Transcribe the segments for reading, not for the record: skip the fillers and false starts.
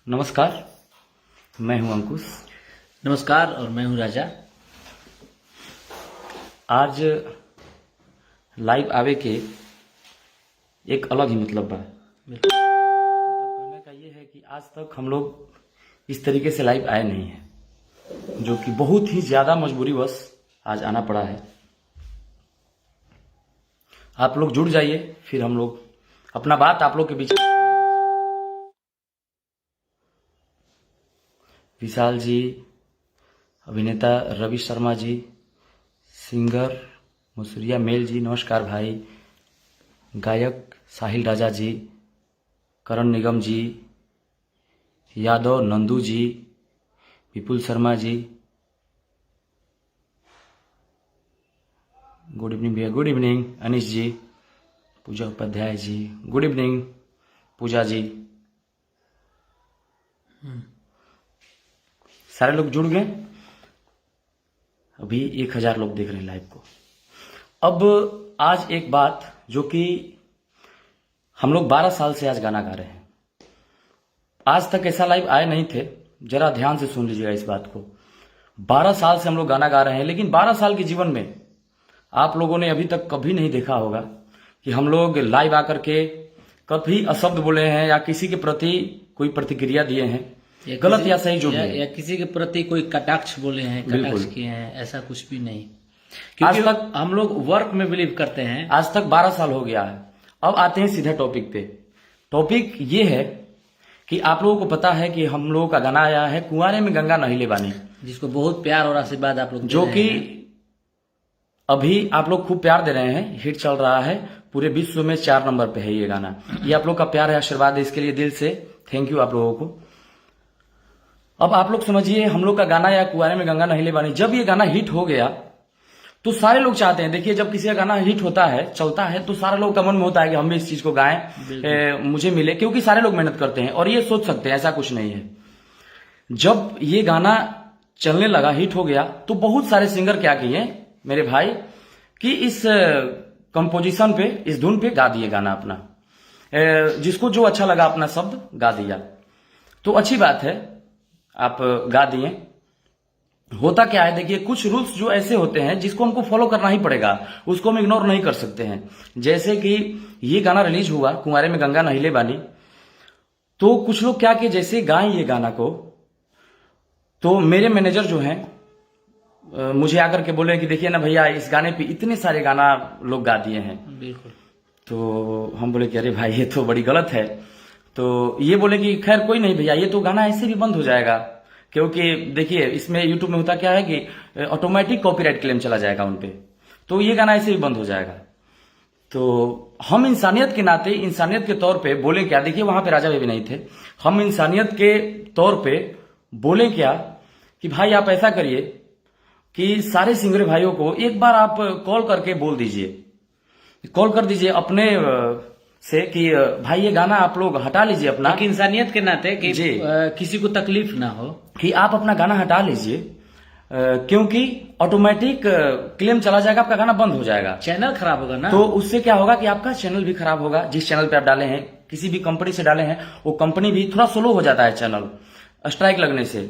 नमस्कार, मैं हूं अंकुश। नमस्कार और मैं हूं राजा। आज लाइव आवे के एक अलग ही मतलब बा। मतलब कहने का ये है कि आज तक हम लोग इस तरीके से लाइव आए नहीं हैं, जो कि बहुत ही ज्यादा मजबूरीवश आज आना पड़ा है। आप लोग जुड़ जाइए, फिर हम लोग अपना बात आप लोग के बीच। विशाल जी, अभिनेता रवि शर्मा जी, सिंगर मुसरिया मेल जी, नमस्कार भाई। गायक साहिल राजा जी, करण निगम जी, यादव नंदू जी, विपुल शर्मा जी, गुड इवनिंग भैया। गुड इवनिंग अनिश जी, पूजा उपाध्याय जी, गुड इवनिंग पूजा जी। सारे लोग जुड़ गए। अभी 1000 लोग देख रहे हैं लाइव को। अब आज एक बात जो कि हम लोग 12 साल से आज गाना गा रहे हैं, आज तक ऐसा लाइव आए नहीं थे। जरा ध्यान से सुन लीजिएगा इस बात को। 12 साल से हम लोग गाना गा रहे हैं, लेकिन 12 साल के जीवन में आप लोगों ने अभी तक कभी नहीं देखा होगा कि हम लोग लाइव आकर के कभी अशब्द बोले हैं या किसी के प्रति कोई प्रतिक्रिया दिए हैं, गलत या सही जो भी है, या किसी के प्रति कोई कटाक्ष बोले हैं, कटाक्ष किए हैं, ऐसा कुछ भी नहीं। क्योंकि आज तक हम लोग वर्क में बिलीव करते हैं। आज तक 12 साल हो गया है। अब आते हैं सीधे टॉपिक पे। टॉपिक ये है कि आप लोगों को पता है कि हम लोगों का गाना आया है कुंवारे में गंगा नहिले बानी, जिसको बहुत प्यार और आशीर्वाद आप लोग जो कि अभी आप लोग खूब प्यार दे रहे हैं। हिट चल रहा है, पूरे विश्व में 4 नंबर पे है ये गाना। ये आप लोग का प्यार है, आशीर्वाद है, इसके लिए दिल से थैंक यू आप लोगों को। अब आप लोग समझिए, हम लोग का गाना या कुंवारे में गंगा नहिले बानी, जब ये गाना हिट हो गया तो सारे लोग चाहते हैं। देखिए, जब किसी का गाना हिट होता है, चलता है, तो सारे लोग का मन में होता है कि हम भी इस चीज को गाएं, मुझे मिले, क्योंकि सारे लोग मेहनत करते हैं और ये सोच सकते हैं, ऐसा कुछ नहीं है। जब ये गाना चलने लगा, हिट हो गया, तो बहुत सारे सिंगर क्या किए मेरे भाई कि इस कंपोजिशन पे, इस धुन पे गा दिए गाना अपना, जिसको जो अच्छा लगा अपना शब्द गा दिया। तो अच्छी बात है, आप गा दिए। होता क्या है, देखिए, कुछ रूल्स जो ऐसे होते हैं जिसको हमको फॉलो करना ही पड़ेगा, उसको हम इग्नोर नहीं कर सकते हैं। जैसे कि ये गाना रिलीज हुआ कुंवारे में गंगा नहिले बानी, तो कुछ लोग क्या कि जैसे गाएं ये गाना को, तो मेरे मैनेजर जो हैं मुझे आकर के बोले कि देखिए ना भैया, इस गाने पे इतने सारे गाना लोग गा दिए हैं। बिल्कुल। तो हम बोले कि अरे भाई, ये तो बड़ी गलत है। तो ये बोले कि खैर कोई नहीं भैया, ये तो गाना ऐसे भी बंद हो जाएगा, क्योंकि देखिए इसमें यूट्यूब में होता क्या है कि ऑटोमेटिक कॉपीराइट क्लेम चला जाएगा उनपे, तो ये गाना ऐसे ही बंद हो जाएगा। तो हम इंसानियत के नाते, इंसानियत के तौर पे बोले क्या, देखिए वहां पे राजा भी नहीं थे, हम इंसानियत के तौर पे बोले क्या कि भाई आप ऐसा करिए कि सारे सिंगर भाइयों को एक बार आप कॉल करके बोल दीजिए, कॉल कर दीजिए अपने से कि भाई ये गाना आप लोग हटा लीजिए अपना, कि इंसानियत के नाते कि किसी को तकलीफ ना हो, कि आप अपना गाना हटा लीजिए, क्योंकि ऑटोमेटिक क्लेम चला जाएगा, आपका गाना बंद हो जाएगा, चैनल खराब होगा ना। तो उससे क्या होगा कि आपका चैनल भी खराब होगा। जिस चैनल पे आप डाले हैं, किसी भी कंपनी से डाले हैं, वो कंपनी भी थोड़ा स्लो हो जाता है चैनल स्ट्राइक लगने से।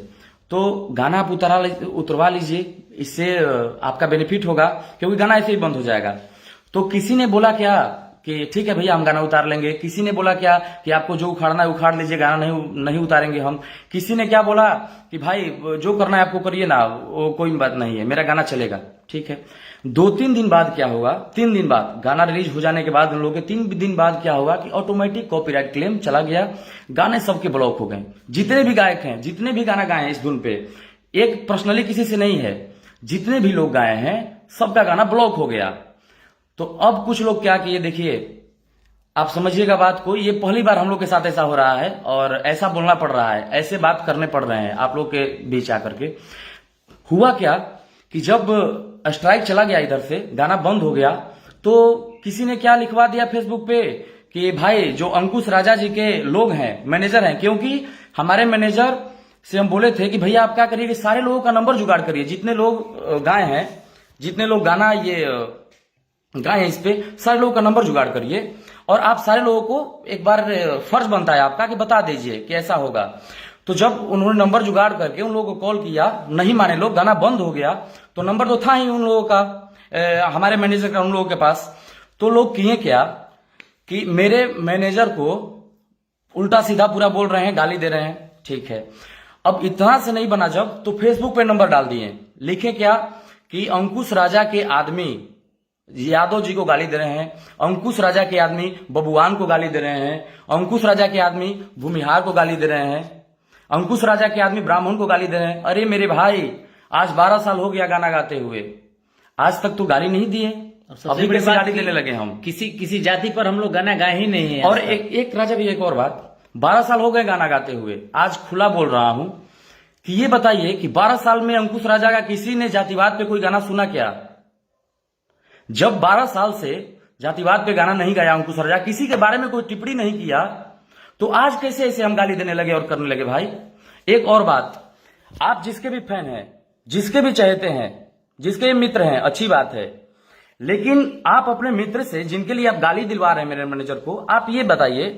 तो गाना आप उतरवा लीजिए, इससे आपका बेनिफिट होगा, क्योंकि गाना ऐसे ही बंद हो जाएगा। तो किसी ने बोला क्या कि ठीक है भैया हम गाना उतार लेंगे, किसी ने बोला क्या कि आपको जो उखाड़ना है उखाड़ लीजिए, गाना नहीं उतारेंगे हम, किसी ने क्या बोला कि भाई जो करना है आपको करिए ना, वो कोई बात नहीं है, मेरा गाना चलेगा। ठीक है, 2-3 दिन बाद क्या होगा, 3 दिन बाद गाना रिलीज हो जाने के बाद उन लोगों के 3 दिन बाद क्या होगा कि ऑटोमेटिक कॉपीराइट क्लेम चला गया, गाने सबके ब्लॉक हो गए। जितने भी गायक हैं, जितने भी गाना गाए हैं इस धुन पे, एक पर्सनली किसी से नहीं है, जितने भी लोग गाए हैं सबका गाना ब्लॉक हो गया। तो अब कुछ लोग क्या किए, देखिए आप समझिएगा बात को, ये पहली बार हम लोग के साथ ऐसा हो रहा है और ऐसा बोलना पड़ रहा है, ऐसे बात करने पड़ रहे हैं आप लोग के बीच आकर के। हुआ क्या कि जब स्ट्राइक चला गया, इधर से गाना बंद हो गया, तो किसी ने क्या लिखवा दिया फेसबुक पे कि भाई जो अंकुश राजा जी के लोग हैं, मैनेजर हैं, क्योंकि हमारे मैनेजर से हम बोले थे कि भैया आप क्या करिए कि सारे लोगों का नंबर जुगाड़ करिए, जितने लोग गाए हैं, जितने लोग गाना ये गाए हैं, इस पे सारे लोगों का नंबर जुगाड़ करिए और आप सारे लोगों को एक बार फर्ज बनता है आपका कि बता दीजिए कि ऐसा होगा। तो जब उन्होंने नंबर जुगाड़ करके उन लोगों को कॉल किया, नहीं माने लोग, गाना बंद हो गया, तो नंबर तो था ही उन लोगों का, हमारे मैनेजर का उन लोगों के पास। तो लोग किए क्या कि मेरे मैनेजर को उल्टा सीधा पूरा बोल रहे हैं, गाली दे रहे हैं। ठीक है, अब इतना से नहीं बना जब, तो फेसबुक पे नंबर डाल दिए, लिखे क्या कि अंकुश राजा के आदमी यादव जी को गाली दे रहे हैं, अंकुश राजा के आदमी बबुआन को गाली दे रहे हैं, अंकुश राजा के आदमी भूमिहार को गाली दे रहे हैं, अंकुश राजा के आदमी ब्राह्मण को गाली दे रहे हैं। अरे मेरे भाई, आज 12 साल हो गया गाना गाते हुए, आज तक तो गाली नहीं दिए, अभी कैसे गाली देने लगे हम? किसी जाति पर हम लोग गाना गाए ही नहीं है। और एक राजा भी, एक और बात, 12 साल हो गए गाना गाते हुए, आज खुला बोल रहा हूं कि ये बताइए कि 12 साल में अंकुश राजा का किसी ने जातिवाद पे कोई गाना सुना क्या? जब 12 साल से जातिवाद पे गाना नहीं गाया अंकुश राजा, किसी के बारे में कोई टिप्पणी नहीं किया, तो आज कैसे ऐसे हम गाली देने लगे और करने लगे भाई? एक और बात, आप जिसके भी फैन हैं, जिसके भी चाहते हैं, जिसके भी मित्र हैं, अच्छी बात है, लेकिन आप अपने मित्र से जिनके लिए आप गाली दिलवा रहे हैं मेरे मैनेजर को, आप ये बताइए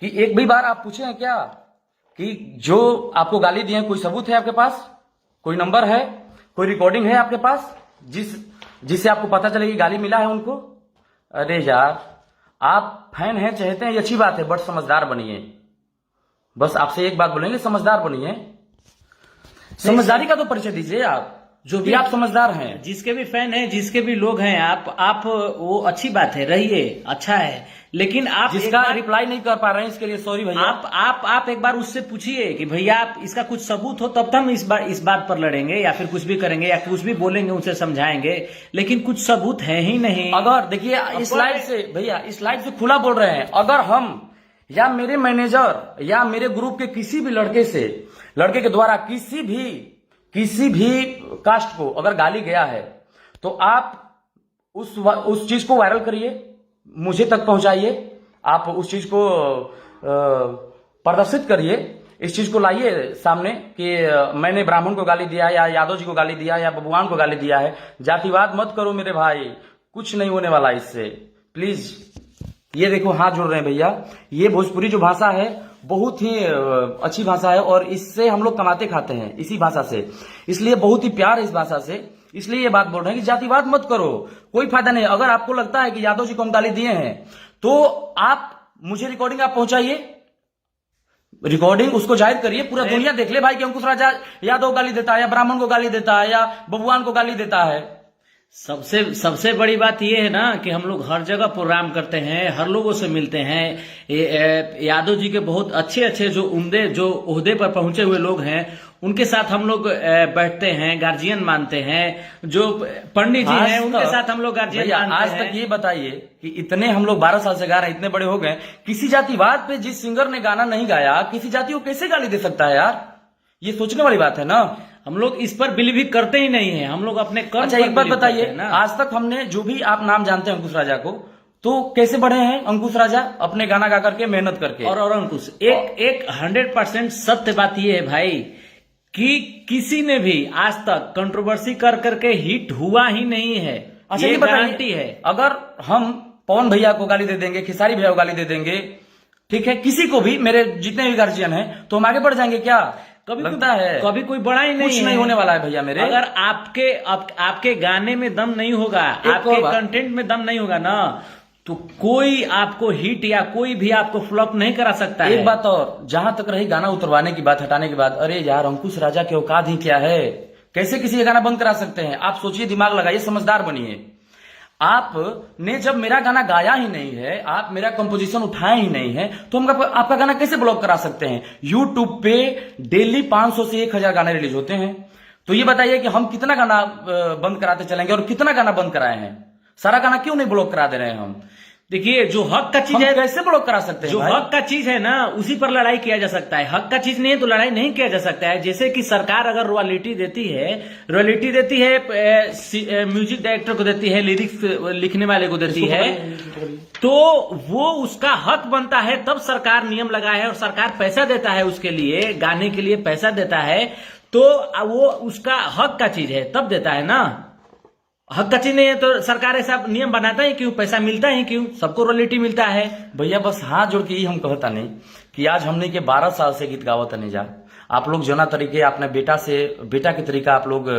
कि एक भी बार आप पूछे हैं क्या कि जो आपको गाली दिए कोई सबूत है आपके पास, कोई नंबर है, कोई रिकॉर्डिंग है आपके पास जिससे आपको पता चले कि गाली मिला है उनको? अरे यार, आप फैन हैं, चाहते हैं, ये अच्छी बात है, बट समझदार बनिए। बस आपसे एक बात बोलेंगे, समझदार बनिए, समझदारी का तो परिचय दीजिए आप, जो भी आप समझदार हैं। जिसके भी फैन हैं, जिसके भी लोग हैं, आप वो अच्छी बात है, रहिए, अच्छा है, लेकिन आप जिसका रिप्लाई नहीं कर पा रहे हैं इसके लिए सॉरी भैया। आप एक बार उससे पूछिए कि भैया आप इसका कुछ सबूत हो, तब हम इस बात पर लड़ेंगे या फिर कुछ भी करेंगे या कुछ भी बोलेंगे, उनसे समझाएंगे, लेकिन कुछ सबूत है ही नहीं। अगर देखिए इस लाइव से भैया, इस लाइव से खुला बोल रहे हैं, अगर हम या मेरे मैनेजर या मेरे ग्रुप के किसी भी लड़के के द्वारा किसी भी कास्ट को अगर गाली गया है, तो आप उस चीज को वायरल करिए, मुझे तक पहुंचाइए, आप उस चीज को प्रदर्शित करिए, इस चीज को लाइए सामने कि मैंने ब्राह्मण को गाली दिया या यादव जी को गाली दिया या बबुआन को गाली दिया है। जातिवाद मत करो मेरे भाई, कुछ नहीं होने वाला इससे, प्लीज। ये देखो हाथ जोड़ रहे हैं भैया, ये भोजपुरी जो भाषा है बहुत ही अच्छी भाषा है और इससे हम लोग कमाते खाते हैं, इसी भाषा से, इसलिए बहुत ही प्यार है इस भाषा से, इसलिए ये बात बोल रहे हैं कि जातिवाद मत करो, कोई फायदा नहीं। अगर आपको लगता है कि यादव जी को हम गाली दिए हैं, तो आप मुझे रिकॉर्डिंग आप पहुंचाइए, रिकॉर्डिंग उसको जाहिर करिए, पूरा दुनिया देख ले भाई कि अंकुश राजा यादव गाली देता है या ब्राह्मण को गाली देता है या बबुआन को गाली देता है। सबसे बड़ी बात यह है ना कि हम लोग हर जगह प्रोग्राम करते हैं, हर लोगों से मिलते हैं। यादव जी के बहुत अच्छे जो ओहदे पर पहुंचे हुए लोग हैं, उनके साथ हम लोग बैठते हैं, गार्जियन मानते हैं। जो पंडित जी हैं उनके साथ हम लोग गार्जियन मानते हैं। आज तक ये बताइए कि इतने हम लोग 12 साल से गा रहे हैं, इतने बड़े हो गए, किसी जातिवाद पे जिस सिंगर ने गाना नहीं गाया, किसी जाति को कैसे गाली दे सकता है यार? ये सोचने वाली बात है ना। हम लोग इस पर बिलीव ही करते ही नहीं है, हम लोग अपने कर्म। अच्छा एक बात बताइए, आज तक हमने जो भी आप नाम जानते हैं अंकुश राजा को, तो कैसे बढ़े हैं अंकुश राजा? अपने गाना गा करके, मेहनत करके। और अंकुश एक 100% सत्य बात यह है भाई कि किसी ने भी आज तक कंट्रोवर्सी कर करके हिट हुआ ही नहीं है। अच्छा ये गारंटी है, अगर हम पवन भैया को गाली दे देंगे, खेसारी भैया को गाली दे देंगे, ठीक है, किसी को भी, मेरे जितने भी गार्जियन हैं, तो हम आगे बढ़ जाएंगे क्या? कभी कोई बड़ा ही नहीं, कुछ नहीं होने वाला है भैया मेरे। अगर आपके गाने में दम नहीं होगा, आपके कंटेंट में दम नहीं होगा ना, तो कोई आपको हिट या कोई भी आपको फ्लॉप नहीं करा सकता है। एक बात और, जहां तक रही गाना उतरवाने की बात, हटाने की बात, अरे यार अंकुश राजा की औकात ही क्या है? कैसे किसी का गाना बंद करा सकते हैं? आप सोचिए, दिमाग लगाइए, समझदार बनिए। आपने जब मेरा गाना गाया ही नहीं है, आप मेरा कंपोजिशन उठाए ही नहीं है, तो हम आपका गाना कैसे ब्लॉक करा सकते हैं? यूट्यूब पे डेली 500 से 1000 गाने रिलीज होते हैं, तो ये बताइए कि हम कितना गाना बंद कराते चलेंगे और कितना गाना बंद कराए हैं? सारा गाना क्यों नहीं ब्लॉक करा दे रहे हैं हम? देखिए, जो हक का चीज है कैसे ब्लॉक करा सकते हैं? जो हक का चीज है ना, उसी पर लड़ाई किया जा सकता है। हक का चीज नहीं है तो लड़ाई नहीं किया जा सकता है। जैसे कि सरकार अगर रॉयल्टी देती है म्यूजिक डायरेक्टर को देती है, लिरिक्स लिखने वाले को देती है, तो वो उसका हक बनता है। तब सरकार नियम लगाए है और सरकार पैसा देता है उसके लिए, गाने के लिए पैसा देता है, तो वो उसका हक का चीज है, तब देता है ना। हक्काची नहीं है तो सरकार ऐसा नियम बनाता है क्यों? पैसा मिलता है क्यों? सबको रॉयल्टी मिलता है। भैया बस हाथ जोड़ के ही हम कहता नहीं कि आज हमने के 12 साल से गीत गावत नहीं जा। आप लोग जना तरीके अपने बेटा के तरीका आप लोग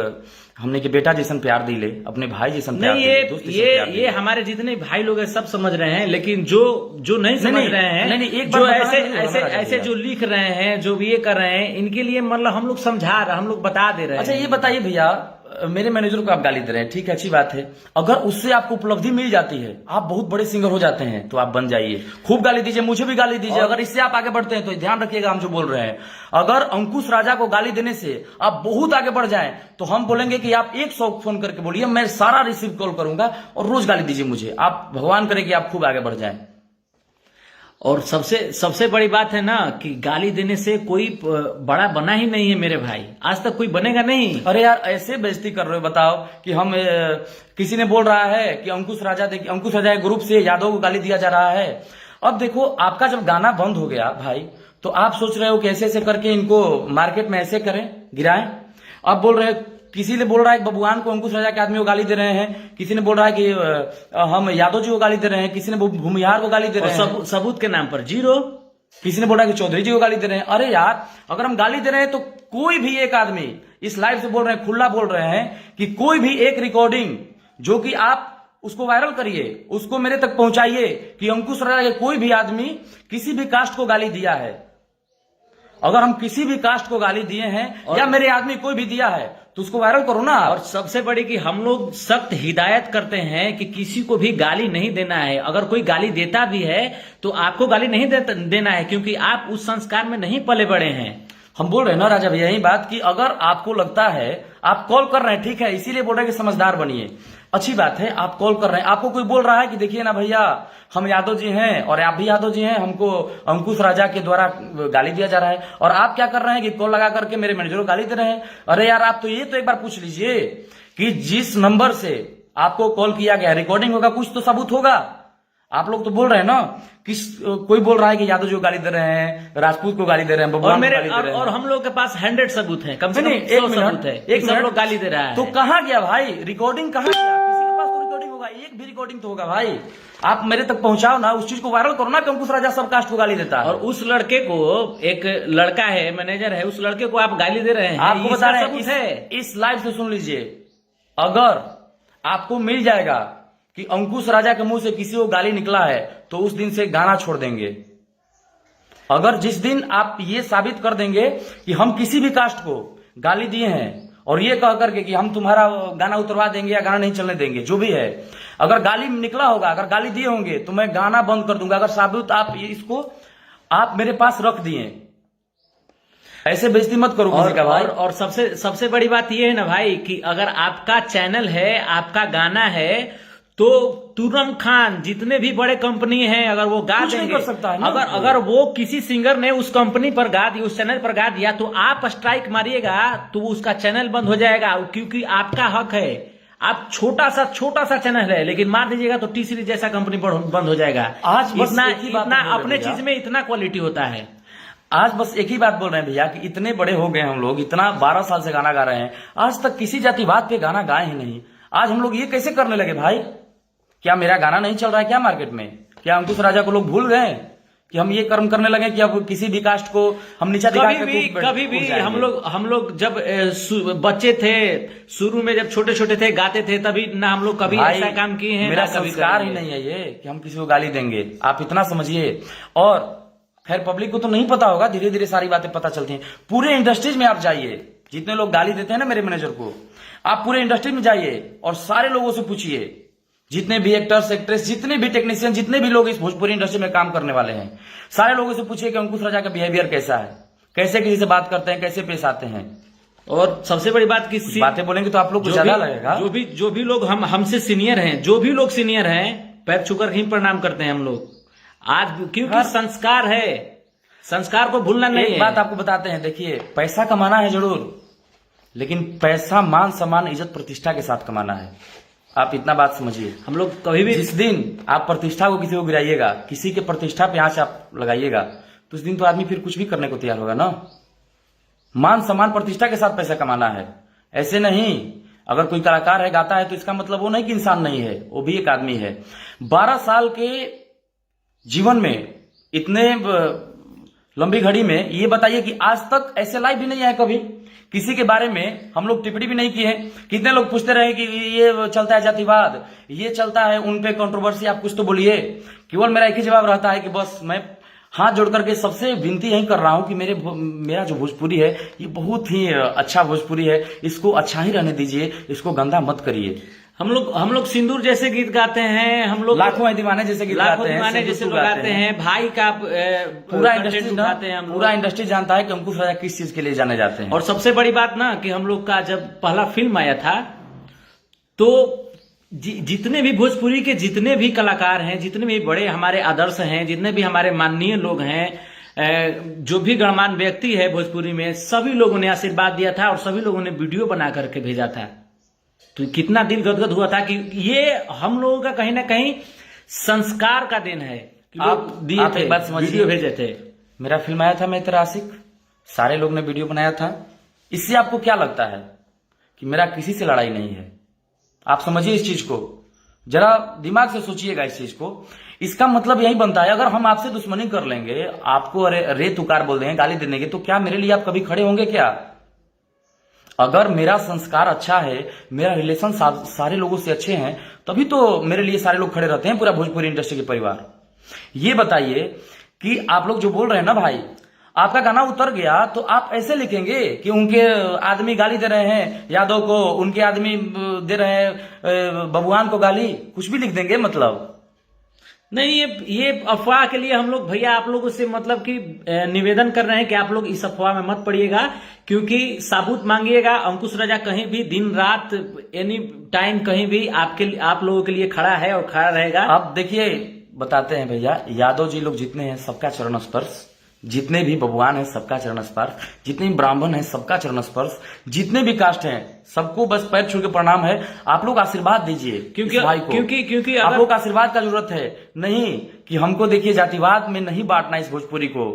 हमने के बेटा जैसन प्यार दिले, अपने भाई जैसन प्यार नहीं, दिले, दोस्त जैसन प्यार दिले। ये हमारे जितने भाई लोग हैं सब समझ रहे हैं, लेकिन जो नहीं समझ रहे हैं, नहीं, एक जो बात ऐसे बताना ऐसे जरूर ऐसे जो लिख रहे हैं, जो भी ये कर रहे हैं, इनके लिए मतलब हम लोग समझा रहे, हम लोग बता दे रहे हैं। अच्छा ये बताइए भैया, मेरे मैनेजर को आप गाली दे रहे हैं, ठीक है, अच्छी बात है। अगर उससे आपको उपलब्धि मिल जाती है, आप बहुत बड़े सिंगर हो जाते हैं, तो आप बन जाइए, खूब गाली दीजिए, मुझे भी गाली दीजिए। अगर इससे आप आगे बढ़ते हैं तो ध्यान रखिएगा हम जो बोल रहे हैं। अगर अंकुश राजा को गाली देने से आप बहुत आगे बढ़ जाएं, तो हम बोलेंगे कि आप 100 फोन करके बोलिए, मैं सारा रिसीव कॉल करूंगा और रोज गाली दीजिए मुझे। आप भगवान करे कि आप खूब आगे बढ़ जाएं। और सबसे बड़ी बात है ना कि गाली देने से कोई बड़ा बना ही नहीं है मेरे भाई, आज तक कोई बनेगा नहीं। अरे यार ऐसे बेइज्जती कर रहे हो, बताओ कि हम किसी ने बोल रहा है कि अंकुश राजा के ग्रुप से यादव को गाली दिया जा रहा है। अब देखो आपका जब गाना बंद हो गया भाई, तो आप सोच रहे हो कि ऐसे ऐसे करके इनको मार्केट में ऐसे करें, गिराएं। अब बोल रहे किसी ने बोल रहा है कि बबुआन को अंकुश राजा के आदमी को गाली दे रहे हैं, किसी ने बोल रहा है कि हम यादव जी को गाली दे रहे हैं, किसी ने भूमिहार को गाली दे रहे हैं, सबूत के नाम पर जीरो। किसी ने बोला कि चौधरी जी को गाली दे रहे हैं। अरे यार अगर हम गाली दे रहे हैं तो कोई भी एक आदमी इस लाइव से बोल रहे हैं, खुला बोल रहे हैं कि कोई भी एक रिकॉर्डिंग जो कि आप उसको वायरल करिए, उसको मेरे तक पहुंचाइए कि अंकुश राजा के कोई भी आदमी किसी भी कास्ट को गाली दिया है। अगर हम किसी भी कास्ट को गाली दिए हैं या मेरे आदमी कोई भी दिया है तो उसको वायरल करो ना। और सबसे बड़ी कि हम लोग सख्त हिदायत करते हैं कि किसी को भी गाली नहीं देना है। अगर कोई गाली देता भी है तो आपको गाली नहीं देना है, क्योंकि आप उस संस्कार में नहीं पले बड़े हैं। हम बोल रहे हैं ना राजा भैया यही बात कि अगर आपको लगता है, आप कॉल कर रहे हैं, ठीक है, इसीलिए बोल रहे हैं कि समझदार बनिए, अच्छी बात है, आप कॉल कर रहे हैं। आपको कोई बोल रहा है कि देखिए ना भैया हम यादव जी हैं और आप भी यादव जी हैं, हमको अंकुश राजा के द्वारा गाली दिया जा रहा है, और आप क्या कर रहे हैं कि कॉल लगा करके मेरे मैनेजर को गाली दे रहे हैं। अरे यार आप तो ये तो एक बार पूछ लीजिए कि जिस नंबर से आपको कॉल किया गया रिकॉर्डिंग होगा, कुछ तो सबूत होगा। आप लोग तो बोल रहे हैं ना कोई बोल रहा है कि यादव जी को गाली दे रहे हैं, राजपूत को गाली दे रहे हैं, और और हम लोग के पास 100 सबूत है, कम से कम 100 सबूत है, एक सब लोग गाली दे रहा है। तो कहाँ गया भाई रिकॉर्डिंग, कहाँ गया? किसी के पास तो रिकॉर्डिंग होगा, एक भी रिकॉर्डिंग तो होगा भाई। आप मेरे तक पहुंचाओ ना, उस चीज को वायरल करो ना कि अंकुश राजा सब कास्ट को गाली देता है। और उस लड़के को, एक लड़का है मैनेजर है, उस लड़के को आप गाली दे रहे हैं, आपको बता रहे हैं इस लाइव से सुन लीजिए, अगर आपको मिल जाएगा कि अंकुश राजा के मुंह से किसी को गाली निकला है तो उस दिन से गाना छोड़ देंगे। अगर जिस दिन आप ये साबित कर देंगे कि हम किसी भी कास्ट को गाली दिए हैं और ये कह करके कि हम तुम्हारा गाना उतरवा देंगे या गाना नहीं चलने देंगे, जो भी है, अगर गाली निकला होगा, अगर गाली दिए होंगे तो मैं गाना बंद कर दूंगा। अगर साबित आप इसको आप मेरे पास रख दिए, ऐसे बेइज्जती मत करो किसी का भाई। और सबसे बड़ी बात ये है ना भाई कि अगर आपका चैनल है, आपका गाना है, तो तुरंत खान जितने भी बड़े कंपनी हैं अगर वो गा देंगे, कर सकता है ना? अगर वो किसी सिंगर ने उस कंपनी पर गा दिया, उस चैनल पर गा दिया, तो आप स्ट्राइक मारिएगा तो उसका चैनल बंद हो जाएगा, क्योंकि आपका हक है। आप छोटा सा चैनल है लेकिन मार दीजिएगा तो टी सीरीज जैसा कंपनी बंद हो जाएगा। आज बस इतना अपने चीज में इतना क्वालिटी होता है। आज बस एक ही बात बोल रहे हैं भैया कि इतने बड़े हो गए हम लोग, इतना 12 साल से गाना गा रहे हैं, आज तक किसी जातिवाद पे गाना गाए ही नहीं। आज हम लोग ये कैसे करने लगे भाई? क्या मेरा गाना नहीं चल रहा है क्या मार्केट में? क्या अंकुश राजा को लोग भूल गए कि हम ये कर्म करने लगे कि अब किसी भी कास्ट को हम नीचा दिखा के कभी भी हम लोग जब बच्चे थे, शुरू में जब छोटे थे, गाते थे, तभी ना हम लोग कभी ऐसा काम किए हैं। मेरा संस्कार ही नहीं है ये कि हम किसी को गाली देंगे, आप इतना समझिए। और खैर पब्लिक को तो नहीं पता होगा, धीरे धीरे सारी बातें पता चलती हैं। पूरे इंडस्ट्रीज में आप जाइए, जितने लोग गाली देते हैं ना मेरे मैनेजर को, आप पूरे इंडस्ट्री में जाइए और सारे लोगों से पूछिए, जितने भी एक्टर्स एक्ट्रेस, जितने भी टेक्नीशियन, जितने भी लोग इस भोजपुरी इंडस्ट्री में काम करने वाले हैं, सारे लोगों से पूछिए कि अंकुश राजा का बिहेवियर कैसा है, कैसे किसी से बात करते हैं, कैसे पेश आते हैं। और सबसे बड़ी बात की बातें बोलेंगे तो आप लोग को ज्यादा लगेगा। जो भी लोग हमसे सीनियर हैं, जो भी लोग सीनियर हैं, पैर छूकर ही प्रणाम करते हैं हम लोग आज, क्योंकि संस्कार है, संस्कार को भूलना नहीं है। एक बात आपको बताते हैं, देखिए पैसा कमाना है जरूर, लेकिन पैसा मान सम्मान इज्जत प्रतिष्ठा के साथ कमाना है। आप इतना बात समझिए। हम लोग कभी भी, जिस दिन आप प्रतिष्ठा को किसी को गिराइएगा, किसी के प्रतिष्ठा पे आंच आप लगाइएगा, तो उस दिन तो आदमी फिर कुछ भी करने को तैयार होगा ना। मान सम्मान प्रतिष्ठा के साथ पैसा कमाना है, ऐसे नहीं अगर कोई कलाकार है, गाता है, तो इसका मतलब वो नहीं कि इंसान नहीं है, वो भी एक आदमी है। 12 साल के जीवन में, इतने लंबी घड़ी में, ये बताइए कि आज तक ऐसे लाइव भी नहीं आया कभी, किसी के बारे में हम लोग टिप्पणी भी नहीं किए। कितने लोग पूछते रहे कि ये चलता है जातिवाद, ये चलता है, उन पे कंट्रोवर्सी, आप कुछ तो बोलिए। केवल मेरा एक ही जवाब रहता है कि बस मैं हाथ जोड़ करके सबसे विनती यही कर रहा हूं कि मेरा जो भोजपुरी है, ये बहुत ही अच्छा भोजपुरी है, इसको अच्छा ही रहने दीजिए, इसको गंदा मत करिए। हम लोग सिंदूर जैसे गीत गाते हैं, हम लोग लाखों है दीवाने जैसे गीत गाते हैं, दीवाने जैसे लोग गाते हैं, भाई का पूरा इंडस्ट्री गाते हैं, पूरा इंडस्ट्री जानता है कि अंकुश राजा किस चीज के लिए जाने जाते हैं। और सबसे बड़ी बात ना कि हम लोग का जब पहला फिल्म आया था, तो जितने भी भोजपुरी के जितने भी कलाकार हैं, जितने भी बड़े हमारे आदर्श हैं, जितने भी हमारे माननीय लोग हैं, जो भी गणमान्य व्यक्ति है भोजपुरी में, सभी लोगों ने आशीर्वाद दिया था और सभी लोगों ने वीडियो बना करके भेजा था। तो कितना दिल गदगद हुआ था कि ये हम लोगों का कहीं ना कहीं संस्कार का दिन है कि आप दिए थे, एक बात समझिए, वीडियो भेजे थे। मेरा फिल्म आया था मैं तेरा आशिक, सारे लोग ने वीडियो बनाया था। इससे आपको क्या लगता है कि मेरा किसी से लड़ाई नहीं है? आप समझिए इस चीज को, जरा दिमाग से सोचिएगा इस चीज को। इसका मतलब यही बनता है, अगर हम आपसे दुश्मनी कर लेंगे, आपको अरे तुकार बोल देंगे, गाली दे देंगे, तो क्या मेरे लिए आप कभी खड़े होंगे क्या? अगर मेरा संस्कार अच्छा है, मेरा रिलेशन सारे लोगों से अच्छे हैं, तभी तो मेरे लिए सारे लोग खड़े रहते हैं, पूरा भोजपुरी इंडस्ट्री के परिवार। ये बताइए कि आप लोग जो बोल रहे हैं ना भाई, आपका गाना उतर गया तो आप ऐसे लिखेंगे कि उनके आदमी गाली दे रहे हैं यादव को, उनके आदमी दे रहे हैं बबुआन को गाली, कुछ भी लिख देंगे मतलब। नहीं, ये अफवाह के लिए हम लोग भैया आप लोगों से मतलब कि निवेदन कर रहे हैं कि आप लोग इस अफवाह में मत पड़िएगा, क्योंकि साबुत मांगिएगा। अंकुश राजा कहीं भी दिन रात एनी टाइम कहीं भी आप लोगों के लिए खड़ा है और खड़ा रहेगा। अब देखिए, बताते हैं भैया, यादव जी लोग जितने हैं सबका चरण स्पर्श, जितने भी बबुआन है सबका चरण स्पर्श, जितने भी ब्राह्मण है सबका चरण स्पर्श, जितने भी कास्ट हैं सबको बस पैर छू के प्रणाम है। आप लोग आशीर्वाद दीजिए क्योंकि भाई को, क्योंकि आप लोग आशीर्वाद का जरूरत है, नहीं कि हमको देखिए जातिवाद में नहीं बांटना इस भोजपुरी को।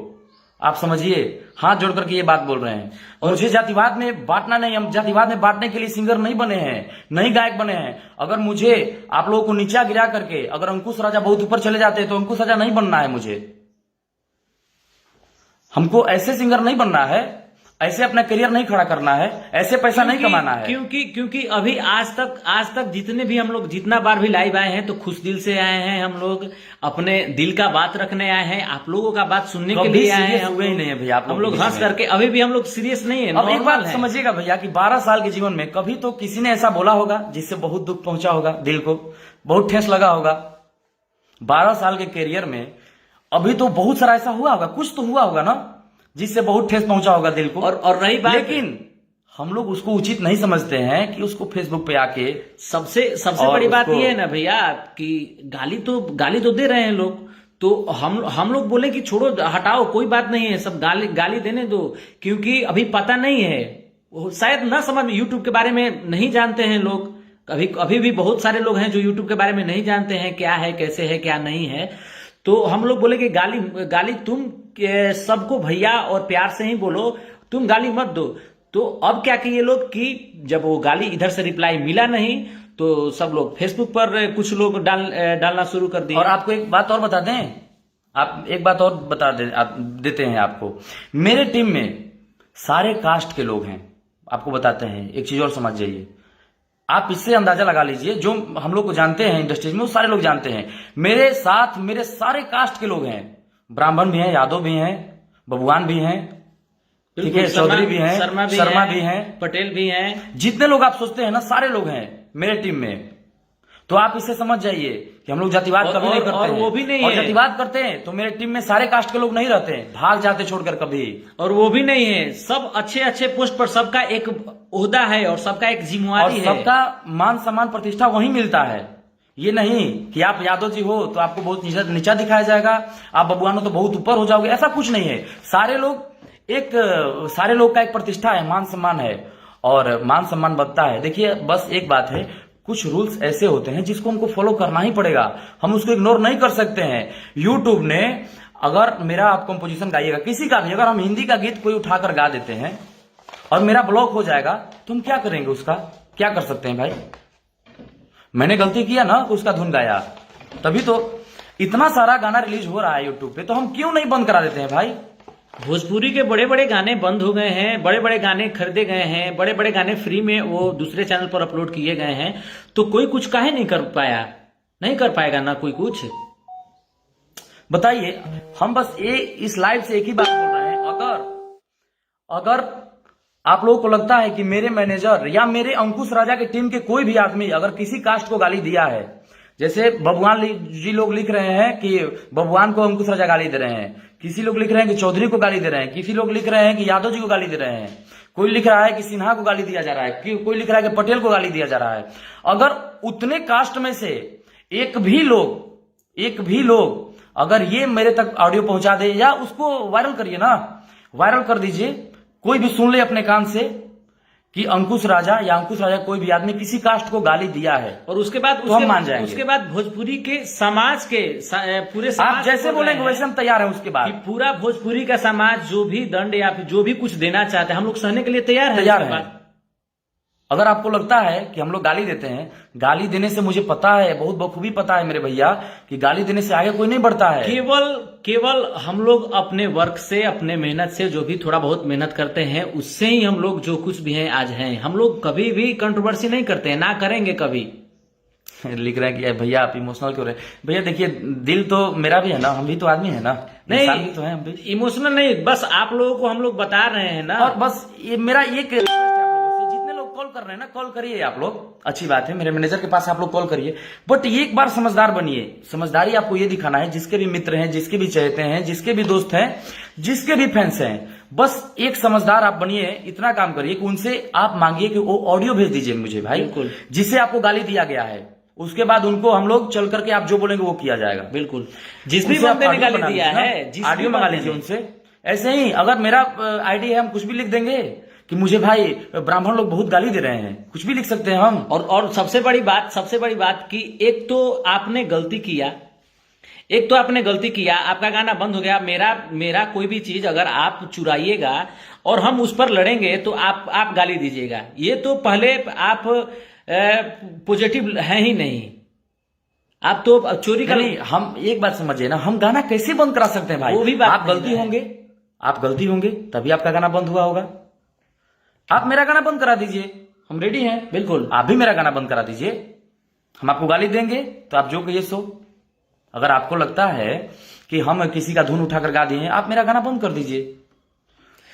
आप समझिए, हाथ जोड़ करके ये बात बोल रहे हैं। और मुझे जातिवाद में बांटना नहीं, हम जातिवाद में बांटने के लिए सिंगर नहीं बने हैं, नहीं गायक बने हैं। अगर मुझे आप लोगों को नीचा गिरा करके अगर अंकुश राजा बहुत ऊपर चले जाते हैं, तो अंकुश राजा नहीं बनना है मुझे। हमको ऐसे सिंगर नहीं बनना है, ऐसे अपना करियर नहीं खड़ा करना है, ऐसे पैसा नहीं कमाना है। क्योंकि अभी आज तक जितने भी हम लोग जितना बार भी लाइव आए हैं, तो खुश दिल से आए हैं, हम लोग अपने दिल का बात रखने आए हैं, आप लोगों का बात सुनने के लिए आए हैं। हम ही नहीं है भैया, हम लोग हंस करके, अभी भी हम लोग सीरियस नहीं है। अब एक बात समझिएगा भैया कि 12 साल के जीवन में कभी तो किसी ने ऐसा बोला होगा जिससे बहुत दुख पहुंचा होगा, दिल को बहुत ठेस लगा होगा। 12 साल के कैरियर में अभी तो बहुत सारा ऐसा हुआ होगा, कुछ तो हुआ होगा ना जिससे बहुत ठेस पहुंचा होगा दिल को। और रही बात, लेकिन हम लोग उसको उचित नहीं समझते हैं कि उसको फेसबुक पे आके सबसे बड़ी बात ये है ना भैया कि गाली तो दे रहे हैं लोग, तो हम लोग बोले कि छोड़ो, हटाओ, कोई बात नहीं है, सब गाली देने दो, क्योंकि अभी पता नहीं है, शायद ना समझ में, यूट्यूब के बारे में नहीं जानते हैं लोग। अभी भी बहुत सारे लोग हैं जो यूट्यूब के बारे में नहीं जानते हैं क्या है, कैसे है, क्या नहीं है। तो हम लोग बोले कि गाली तुम सबको भैया और प्यार से ही बोलो, तुम गाली मत दो। तो अब क्या किए लोग कि जब वो गाली इधर से रिप्लाई मिला नहीं, तो सब लोग फेसबुक पर कुछ लोग डालना शुरू कर दिए। और आपको एक बात और बता दें, आप एक बात और बता देते हैं आपको, मेरे टीम में सारे कास्ट के लोग हैं। आपको बताते हैं एक चीज और समझ जाइए, आप इससे अंदाजा लगा लीजिए, जो हम लोग को जानते हैं इंडस्ट्री में वो सारे लोग जानते हैं। मेरे साथ मेरे सारे कास्ट के लोग हैं, ब्राह्मण भी हैं, यादव भी हैं, बबुआन भी हैं, ठीक है, चौधरी भी हैं, शर्मा भी हैं, पटेल भी हैं, जितने लोग आप सोचते हैं ना सारे लोग हैं मेरे टीम में। तो आप इससे समझ जाइए कि हम लोग जातिवाद कभी नहीं करते और हैं। वो भी नहीं और है। जातिवाद करते हैं तो मेरे टीम में सारे कास्ट के लोग नहीं रहते हैं, भाग जाते छोड़कर कभी। और वो भी नहीं है, सब अच्छे पोस्ट पर सबका एक ओहदा है और सबका एक जिम्मेवारी है, सबका मान सम्मान प्रतिष्ठा वही मिलता है। ये नहीं कि आप यादव जी हो तो आपको बहुत नीचा दिखाया जाएगा, आप बबुआन हो तो बहुत ऊपर हो जाओगे, ऐसा कुछ नहीं है। सारे लोग का एक प्रतिष्ठा है, मान सम्मान है, और मान सम्मान बनता है। देखिए बस एक बात है, कुछ रूल्स ऐसे होते हैं जिसको हमको फॉलो करना ही पड़ेगा, हम उसको इग्नोर नहीं कर सकते हैं। यूट्यूब ने अगर मेरा आप कंपोजिशन गाइएगा किसी का भी, अगर हम हिंदी का गीत कोई उठाकर गा देते हैं और मेरा ब्लॉक हो जाएगा, तो हम क्या करेंगे उसका? क्या कर सकते हैं भाई? मैंने गलती किया ना, उसका धुन गाया, तभी तो इतना सारा गाना रिलीज हो रहा है यूट्यूब पे, तो हम क्यों नहीं बंद करा देते हैं भाई? भोजपुरी के बड़े बड़े गाने बंद हो गए हैं, बड़े बड़े गाने खरीदे गए हैं, बड़े बड़े गाने फ्री में वो दूसरे चैनल पर अपलोड किए गए हैं, तो कोई कुछ काहे नहीं कर पाया? नहीं कर पाएगा ना कोई कुछ। बताइए, हम बस इस लाइव से एक ही बात बोल रहे हैं, अगर आप लोगों को लगता है कि मेरे मैनेजर या मेरे अंकुश राजा की टीम के कोई भी आदमी अगर किसी कास्ट को गाली दिया है, जैसे बबुआन जी लोग लिख रहे हैं कि बबुआन को अंकुश राजा गाली दे रहे हैं, किसी लोग लिख रहे हैं कि चौधरी को गाली दे रहे हैं, किसी लोग लिख रहे हैं कि यादव जी को गाली दे रहे हैं, कोई लिख रहा है कि सिन्हा को गाली दिया जा रहा है, कोई लिख रहा है कि पटेल को गाली दिया जा रहा है। अगर उतने कास्ट में से एक भी लोग अगर ये मेरे तक ऑडियो पहुंचा दे, या उसको वायरल करिए ना, वायरल कर दीजिए, कोई भी सुन ले अपने कान से कि अंकुश राजा कोई भी आदमी किसी कास्ट को गाली दिया है, और उसके बाद तो हम मान जाएंगे। उसके बाद भोजपुरी के समाज के पूरे समाज, आप जैसे बोलेंगे वैसे हम तैयार हैं। उसके बाद पूरा भोजपुरी का समाज जो भी दंड या फिर जो भी कुछ देना चाहते हैं, हम लोग सहने के लिए तैयार हैं। अगर आपको लगता है कि हम लोग गाली देते हैं, गाली देने से मुझे पता है, बहुत बखूबी पता है मेरे भैया, कि गाली देने से आगे कोई नहीं बढ़ता है। केवल हम लोग अपने वर्क से, अपने मेहनत से, जो भी थोड़ा बहुत मेहनत करते हैं, उससे ही हम लोग जो कुछ भी हैं आज हैं। हम लोग कभी भी कंट्रोवर्सी नहीं करते हैं, ना करेंगे कभी। लिख रहे हैं कि भैया आप इमोशनल क्यों रहे? भैया देखिए, दिल तो मेरा भी है ना, हम भी तो आदमी है ना, नहीं तो है हम भी। इमोशनल नहीं, बस आप लोगों को हम लोग बता रहे हैं ना। और बस ये मेरा एक कॉल कर रहे हैं ना, कॉल करिए आप लोग, अच्छी बात है, मेरे मैनेजर के पास आप लोग कॉल करिए, बट एक बार समझदार बनिए। समझदारी आपको ये दिखाना है, जिसके भी मित्र हैं, जिसके भी चाहते हैं, जिसके भी दोस्त हैं, जिसके भी फैंस हैं, बस एक समझदार आप बनिए। इतना काम करिए कि उनसे आप मांगिए कि वो ऑडियो भेज दीजिए मुझे भाई, बिल्कुल, जिससे आपको गाली दिया गया है। उसके बाद उनको हम लोग चल करके आप जो बोलेंगे वो किया जाएगा। बिल्कुल, जिस भी बंदे ने गाली दिया है ऑडियो मंगा लीजिए उनसे। ऐसे ही अगर मेरा आईडी है, हम कुछ भी लिख देंगे कि मुझे भाई ब्राह्मण लोग बहुत गाली दे रहे हैं, कुछ भी लिख सकते हैं हम। और सबसे बड़ी बात कि एक तो आपने गलती किया, आपका गाना बंद हो गया। मेरा कोई भी चीज अगर आप चुराइएगा और हम उस पर लड़ेंगे तो आप गाली दीजिएगा, ये तो पहले आप पॉजिटिव है ही नहीं। आप तो चोरी कर, नहीं, हम एक बात समझिए ना, हम गाना कैसे बंद करा सकते हैं भाई? वो भी बात आप गलती होंगे तभी आपका गाना बंद हुआ होगा। आप मेरा गाना बंद करा दीजिए, हम रेडी हैं। बिल्कुल, आप भी मेरा गाना बंद करा दीजिए, हम आपको गाली देंगे तो आप जो कहिए सो। अगर आपको लगता है कि हम किसी का धुन उठाकर गा दिए हैं, आप मेरा गाना बंद कर दीजिए।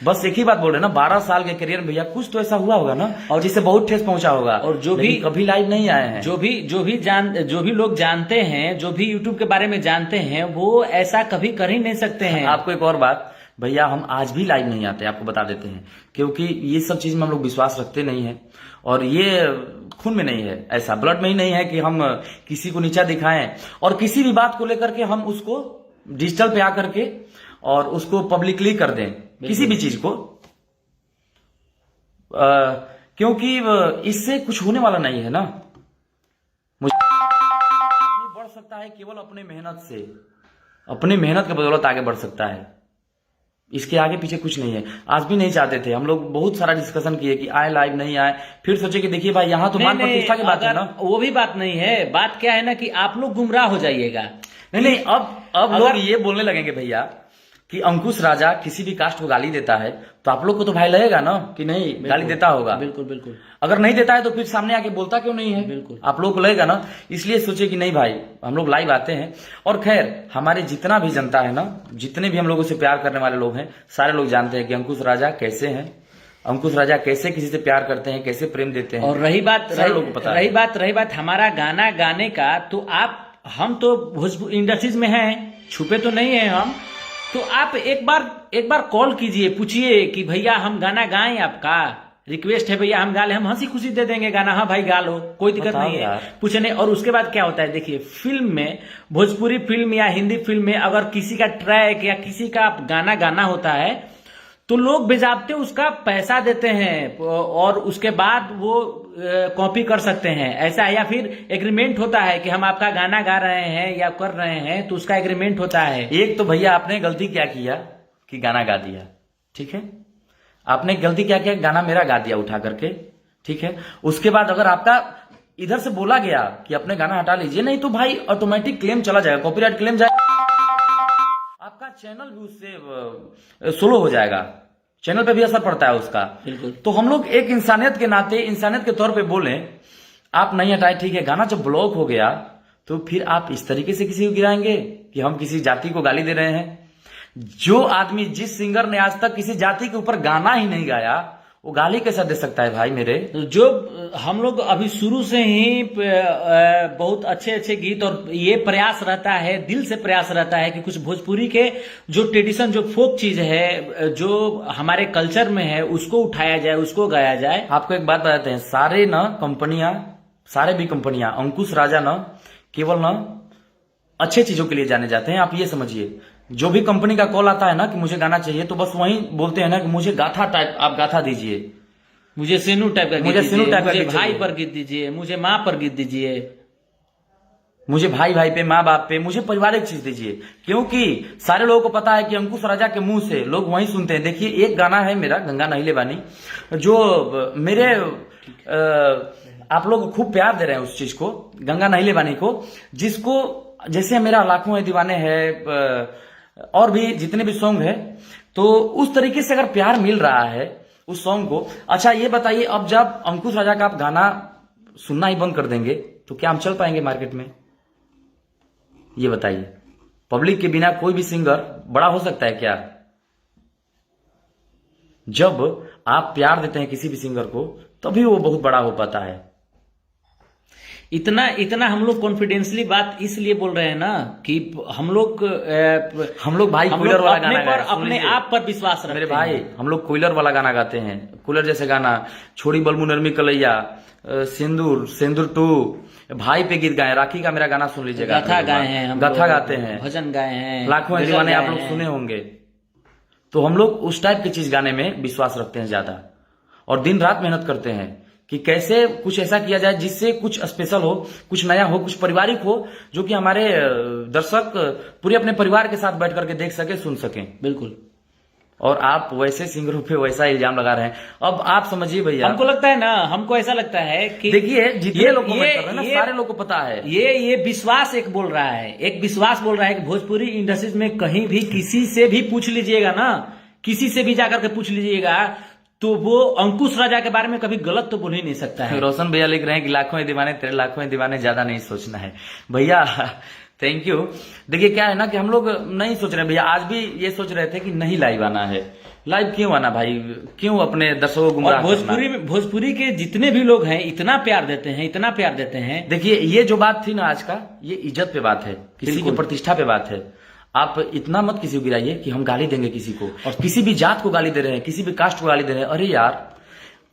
बस एक ही बात बोल रहे ना, 12 साल के करियर में भैया कुछ तो ऐसा हुआ होगा ना, और जिससे बहुत ठेस पहुंचा होगा, और जो भी कभी लाइव नहीं आए हैं, जो भी लोग जानते हैं, जो भी यूट्यूब के बारे में जानते हैं, वो ऐसा कभी कर ही नहीं सकते हैं। आपको एक और बात भैया, हम आज भी लाइव नहीं आते, आपको बता देते हैं, क्योंकि ये सब चीज में हम लोग विश्वास रखते नहीं है, और ये खून में नहीं है, ऐसा ब्लड में ही नहीं है कि हम किसी को नीचा दिखाएं, और किसी भी बात को लेकर के हम उसको डिजिटल पे आकर के और उसको पब्लिकली कर दें, किसी भी चीज को, क्योंकि इससे कुछ होने वाला नहीं है ना। मुझे बढ़ सकता है केवल अपने मेहनत से, अपनी मेहनत के बदौलत आगे बढ़ सकता है, इसके आगे पीछे कुछ नहीं है। आज भी नहीं चाहते थे हम लोग, बहुत सारा डिस्कशन किए कि आए लाइव नहीं आए, फिर सोचे कि देखिए भाई यहाँ तो मान प्रतिष्ठा की बात है ना। वो भी बात नहीं है, बात क्या है ना कि आप लोग गुमराह हो जाइएगा। नहीं, अब लोग ये बोलने लगेंगे भैया कि अंकुश राजा किसी भी कास्ट को गाली देता है, तो आप लोग को तो भाई लगेगा ना कि नहीं गाली देता होगा। बिल्कुल, अगर नहीं देता है तो फिर सामने आके बोलता क्यों नहीं है? बिल्कुल, आप लोग को लगेगा ना। इसलिए सोचे कि नहीं भाई, हम लोग लाइव आते हैं। और खैर, हमारे जितना भी जनता है ना, जितने भी हम लोगों से प्यार करने वाले लोग हैं, सारे लोग जानते हैं कि अंकुश राजा कैसे हैं, अंकुश राजा कैसे किसी से प्यार करते हैं, कैसे प्रेम देते हैं। और रही बात हमारा गाना गाने का, तो हम तो भोजपुरी इंडस्ट्रीज में हैं, छुपे तो नहीं है हम। तो आप एक बार कॉल कीजिए, पूछिए कि भैया हम गाना गाएं, आपका रिक्वेस्ट है भैया हम गा ले, हम हंसी खुशी दे देंगे गाना, हाँ भाई गा लो, कोई दिक्कत नहीं है, पूछे नहीं। और उसके बाद क्या होता है, देखिए फिल्म में, भोजपुरी फिल्म या हिंदी फिल्म में अगर किसी का ट्रैक या किसी का गाना गाना होता है तो लोग बेजाबते उसका पैसा देते हैं, और उसके बाद वो कॉपी कर सकते हैं, ऐसा है। या फिर एग्रीमेंट होता है कि हम आपका गाना गा रहे हैं या कर रहे हैं, तो उसका एग्रीमेंट होता है। एक तो भैया आपने गलती क्या किया कि गाना गा दिया, ठीक है, आपने गलती क्या किया, गाना मेरा गा दिया उठा करके, ठीक है। उसके बाद अगर आपका इधर से बोला गया कि अपने गाना हटा लीजिए, नहीं तो भाई ऑटोमेटिक क्लेम चला जाएगा, कॉपीराइट क्लेम जाएगा, आपका चैनल भी उससे स्लो हो जाएगा, चैनल पे भी असर पड़ता है उसका। बिल्कुल। तो हम लोग एक इंसानियत के नाते, इंसानियत के तौर पे बोले, आप नहीं हटाए ठीक है, गाना जब ब्लॉक हो गया तो फिर आप इस तरीके से किसी को गिराएंगे कि हम किसी जाति को गाली दे रहे हैं। जो आदमी, जिस सिंगर ने आज तक किसी जाति के ऊपर गाना ही नहीं गाया, वो गाली कैसा दे सकता है भाई मेरे। तो जो हम लोग अभी शुरू से ही बहुत अच्छे अच्छे गीत, और ये प्रयास रहता है, दिल से प्रयास रहता है कि कुछ भोजपुरी के जो ट्रेडिशन, जो फोक चीज है, जो हमारे कल्चर में है, उसको उठाया जाए, उसको गाया जाए। आपको एक बात बताते हैं, सारे ना कंपनियां, सारे भी कंपनियां, अंकुश राजा ना केवल ना अच्छे चीजों के लिए जाने जाते हैं। आप ये समझिए, जो भी कंपनी का कॉल आता है ना कि मुझे गाना चाहिए, तो बस वही बोलते हैं ना कि मुझे गाथा टाइप आप गाथा दीजिए, मुझे सेनू टाइप का गीत मुझे सेनू दीजिए, टाइप का मुझे गीत भाई चाहिए। पर गीत दीजिए, मुझे माँ पर गीत दीजिए, मुझे भाई भाई पे, माँ बाप पे, मुझे पारिवारिक चीज दीजिए। क्योंकि सारे लोगों को पता है कि अंकुश राजा के मुंह से लोग वही सुनते हैं। देखिए, एक गाना है मेरा, गंगा नहिले बानी, जो मेरे आप लोग खूब प्यार दे रहे हैं उस चीज को, गंगा नहिले बानी को, जिसको जैसे मेरा लाखों है दीवाने है और भी जितने भी सॉन्ग है, तो उस तरीके से अगर प्यार मिल रहा है उस सॉन्ग को। अच्छा ये बताइए, अब जब अंकुश राजा का आप गाना सुनना ही बंद कर देंगे तो क्या हम चल पाएंगे मार्केट में? ये बताइए, पब्लिक के बिना कोई भी सिंगर बड़ा हो सकता है क्या? जब आप प्यार देते हैं किसी भी सिंगर को, तभी वो बहुत बड़ा हो पाता है। इतना हम लोग कॉन्फिडेंसली बात इसलिए बोल रहे हैं ना कि हम लोग भाई कूलर वाला गाना गाए, अपने आप पर विश्वास रखते मेरे भाई, हम लोग कूलर वाला गाना गाते हैं, कूलर जैसे गाना, छोड़ी बलमु नरमी कलैया, सिंदूर, सिंदूर 2, भाई पे गीत गाए, राखी का मेरा गाना सुन लीजिएगा, गाथा गाए हैं, हम गाथा गाते हैं, भजन गाए हैं, लाखों है दीवाने आप लोग सुने होंगे। तो हम लोग उस टाइप की चीज गाने में विश्वास रखते हैं ज्यादा, और दिन रात मेहनत करते हैं कि कैसे कुछ ऐसा किया जाए जिससे कुछ स्पेशल हो, कुछ नया हो, कुछ पारिवारिक हो, जो कि हमारे दर्शक पूरे अपने परिवार के साथ बैठ करके देख सके, सुन सकें। बिल्कुल। और आप वैसे सिंगरों पे वैसा इल्जाम लगा रहे हैं। अब आप समझिए भैया, हमको लगता है ना, हमको ऐसा लगता है कि देखिए, जितने लोग कमेंट कर रहे हैं ना, सारे लोग को पता है, ये विश्वास एक बोल रहा है, एक विश्वास बोल रहा है कि भोजपुरी इंडस्ट्रीज में कहीं भी किसी से भी पूछ लीजिएगा ना, किसी से भी जाकर के पूछ लीजिएगा, तो वो अंकुश राजा के बारे में कभी गलत तो बोल ही नहीं सकता है। रोशन भैया लिख रहे हैं कि लाखों है दीवाने, तेरे लाखों है दीवाने, ज्यादा नहीं सोचना है। भैया थैंक यू। देखिए क्या है ना कि हम लोग नहीं सोच रहे भैया, आज भी ये सोच रहे थे कि नहीं लाइव आना है। लाइव क्यों आना भाई, क्यों अपने दर्शकों को गुमराह करना? भोजपुरी के जितने भी लोग हैं इतना प्यार देते हैं, इतना प्यार देते हैं। देखिए, ये जो बात थी ना आज का, ये इज्जत पे बात है, किसी की प्रतिष्ठा पे बात है। आप इतना मत किसी को गिराइए कि हम गाली देंगे किसी को, और किसी भी जात को गाली दे रहे हैं, किसी भी कास्ट को गाली दे रहे हैं। अरे यार,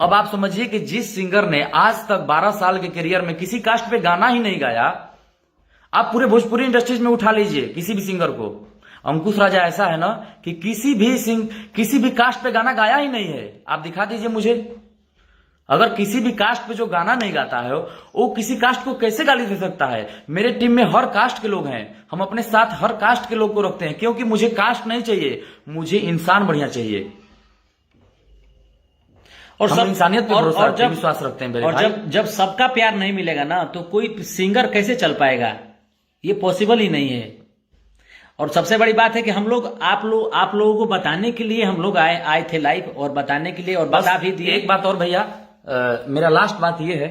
अब आप समझिए कि जिस सिंगर ने आज तक 12 साल के करियर में किसी कास्ट पे गाना ही नहीं गाया, आप पूरे भोजपुरी इंडस्ट्रीज में उठा लीजिए किसी भी सिंगर को। अंकुश राजा ऐसा है ना कि किसी भी कास्ट पे गाना गाया ही नहीं है। आप दिखा दीजिए मुझे, अगर किसी भी कास्ट पे जो गाना नहीं गाता है, वो किसी कास्ट को कैसे गाली दे सकता है? मेरे टीम में हर कास्ट के लोग हैं, हम अपने साथ हर कास्ट के लोग को रखते हैं, क्योंकि मुझे कास्ट नहीं चाहिए, मुझे इंसान बढ़िया चाहिए। और हम इंसानियत पे भरोसा रखते हैं, विश्वास रखते हैं मेरे और भाई। जब सबका प्यार नहीं मिलेगा ना, तो कोई सिंगर कैसे चल पाएगा? ये पॉसिबल ही नहीं है। और सबसे बड़ी बात है कि हम लोग आप लोगों को बताने के लिए हम लोग आए थे लाइव, और बताने के लिए, और बता भी दिए। एक बात और भैया, मेरा लास्ट बात यह है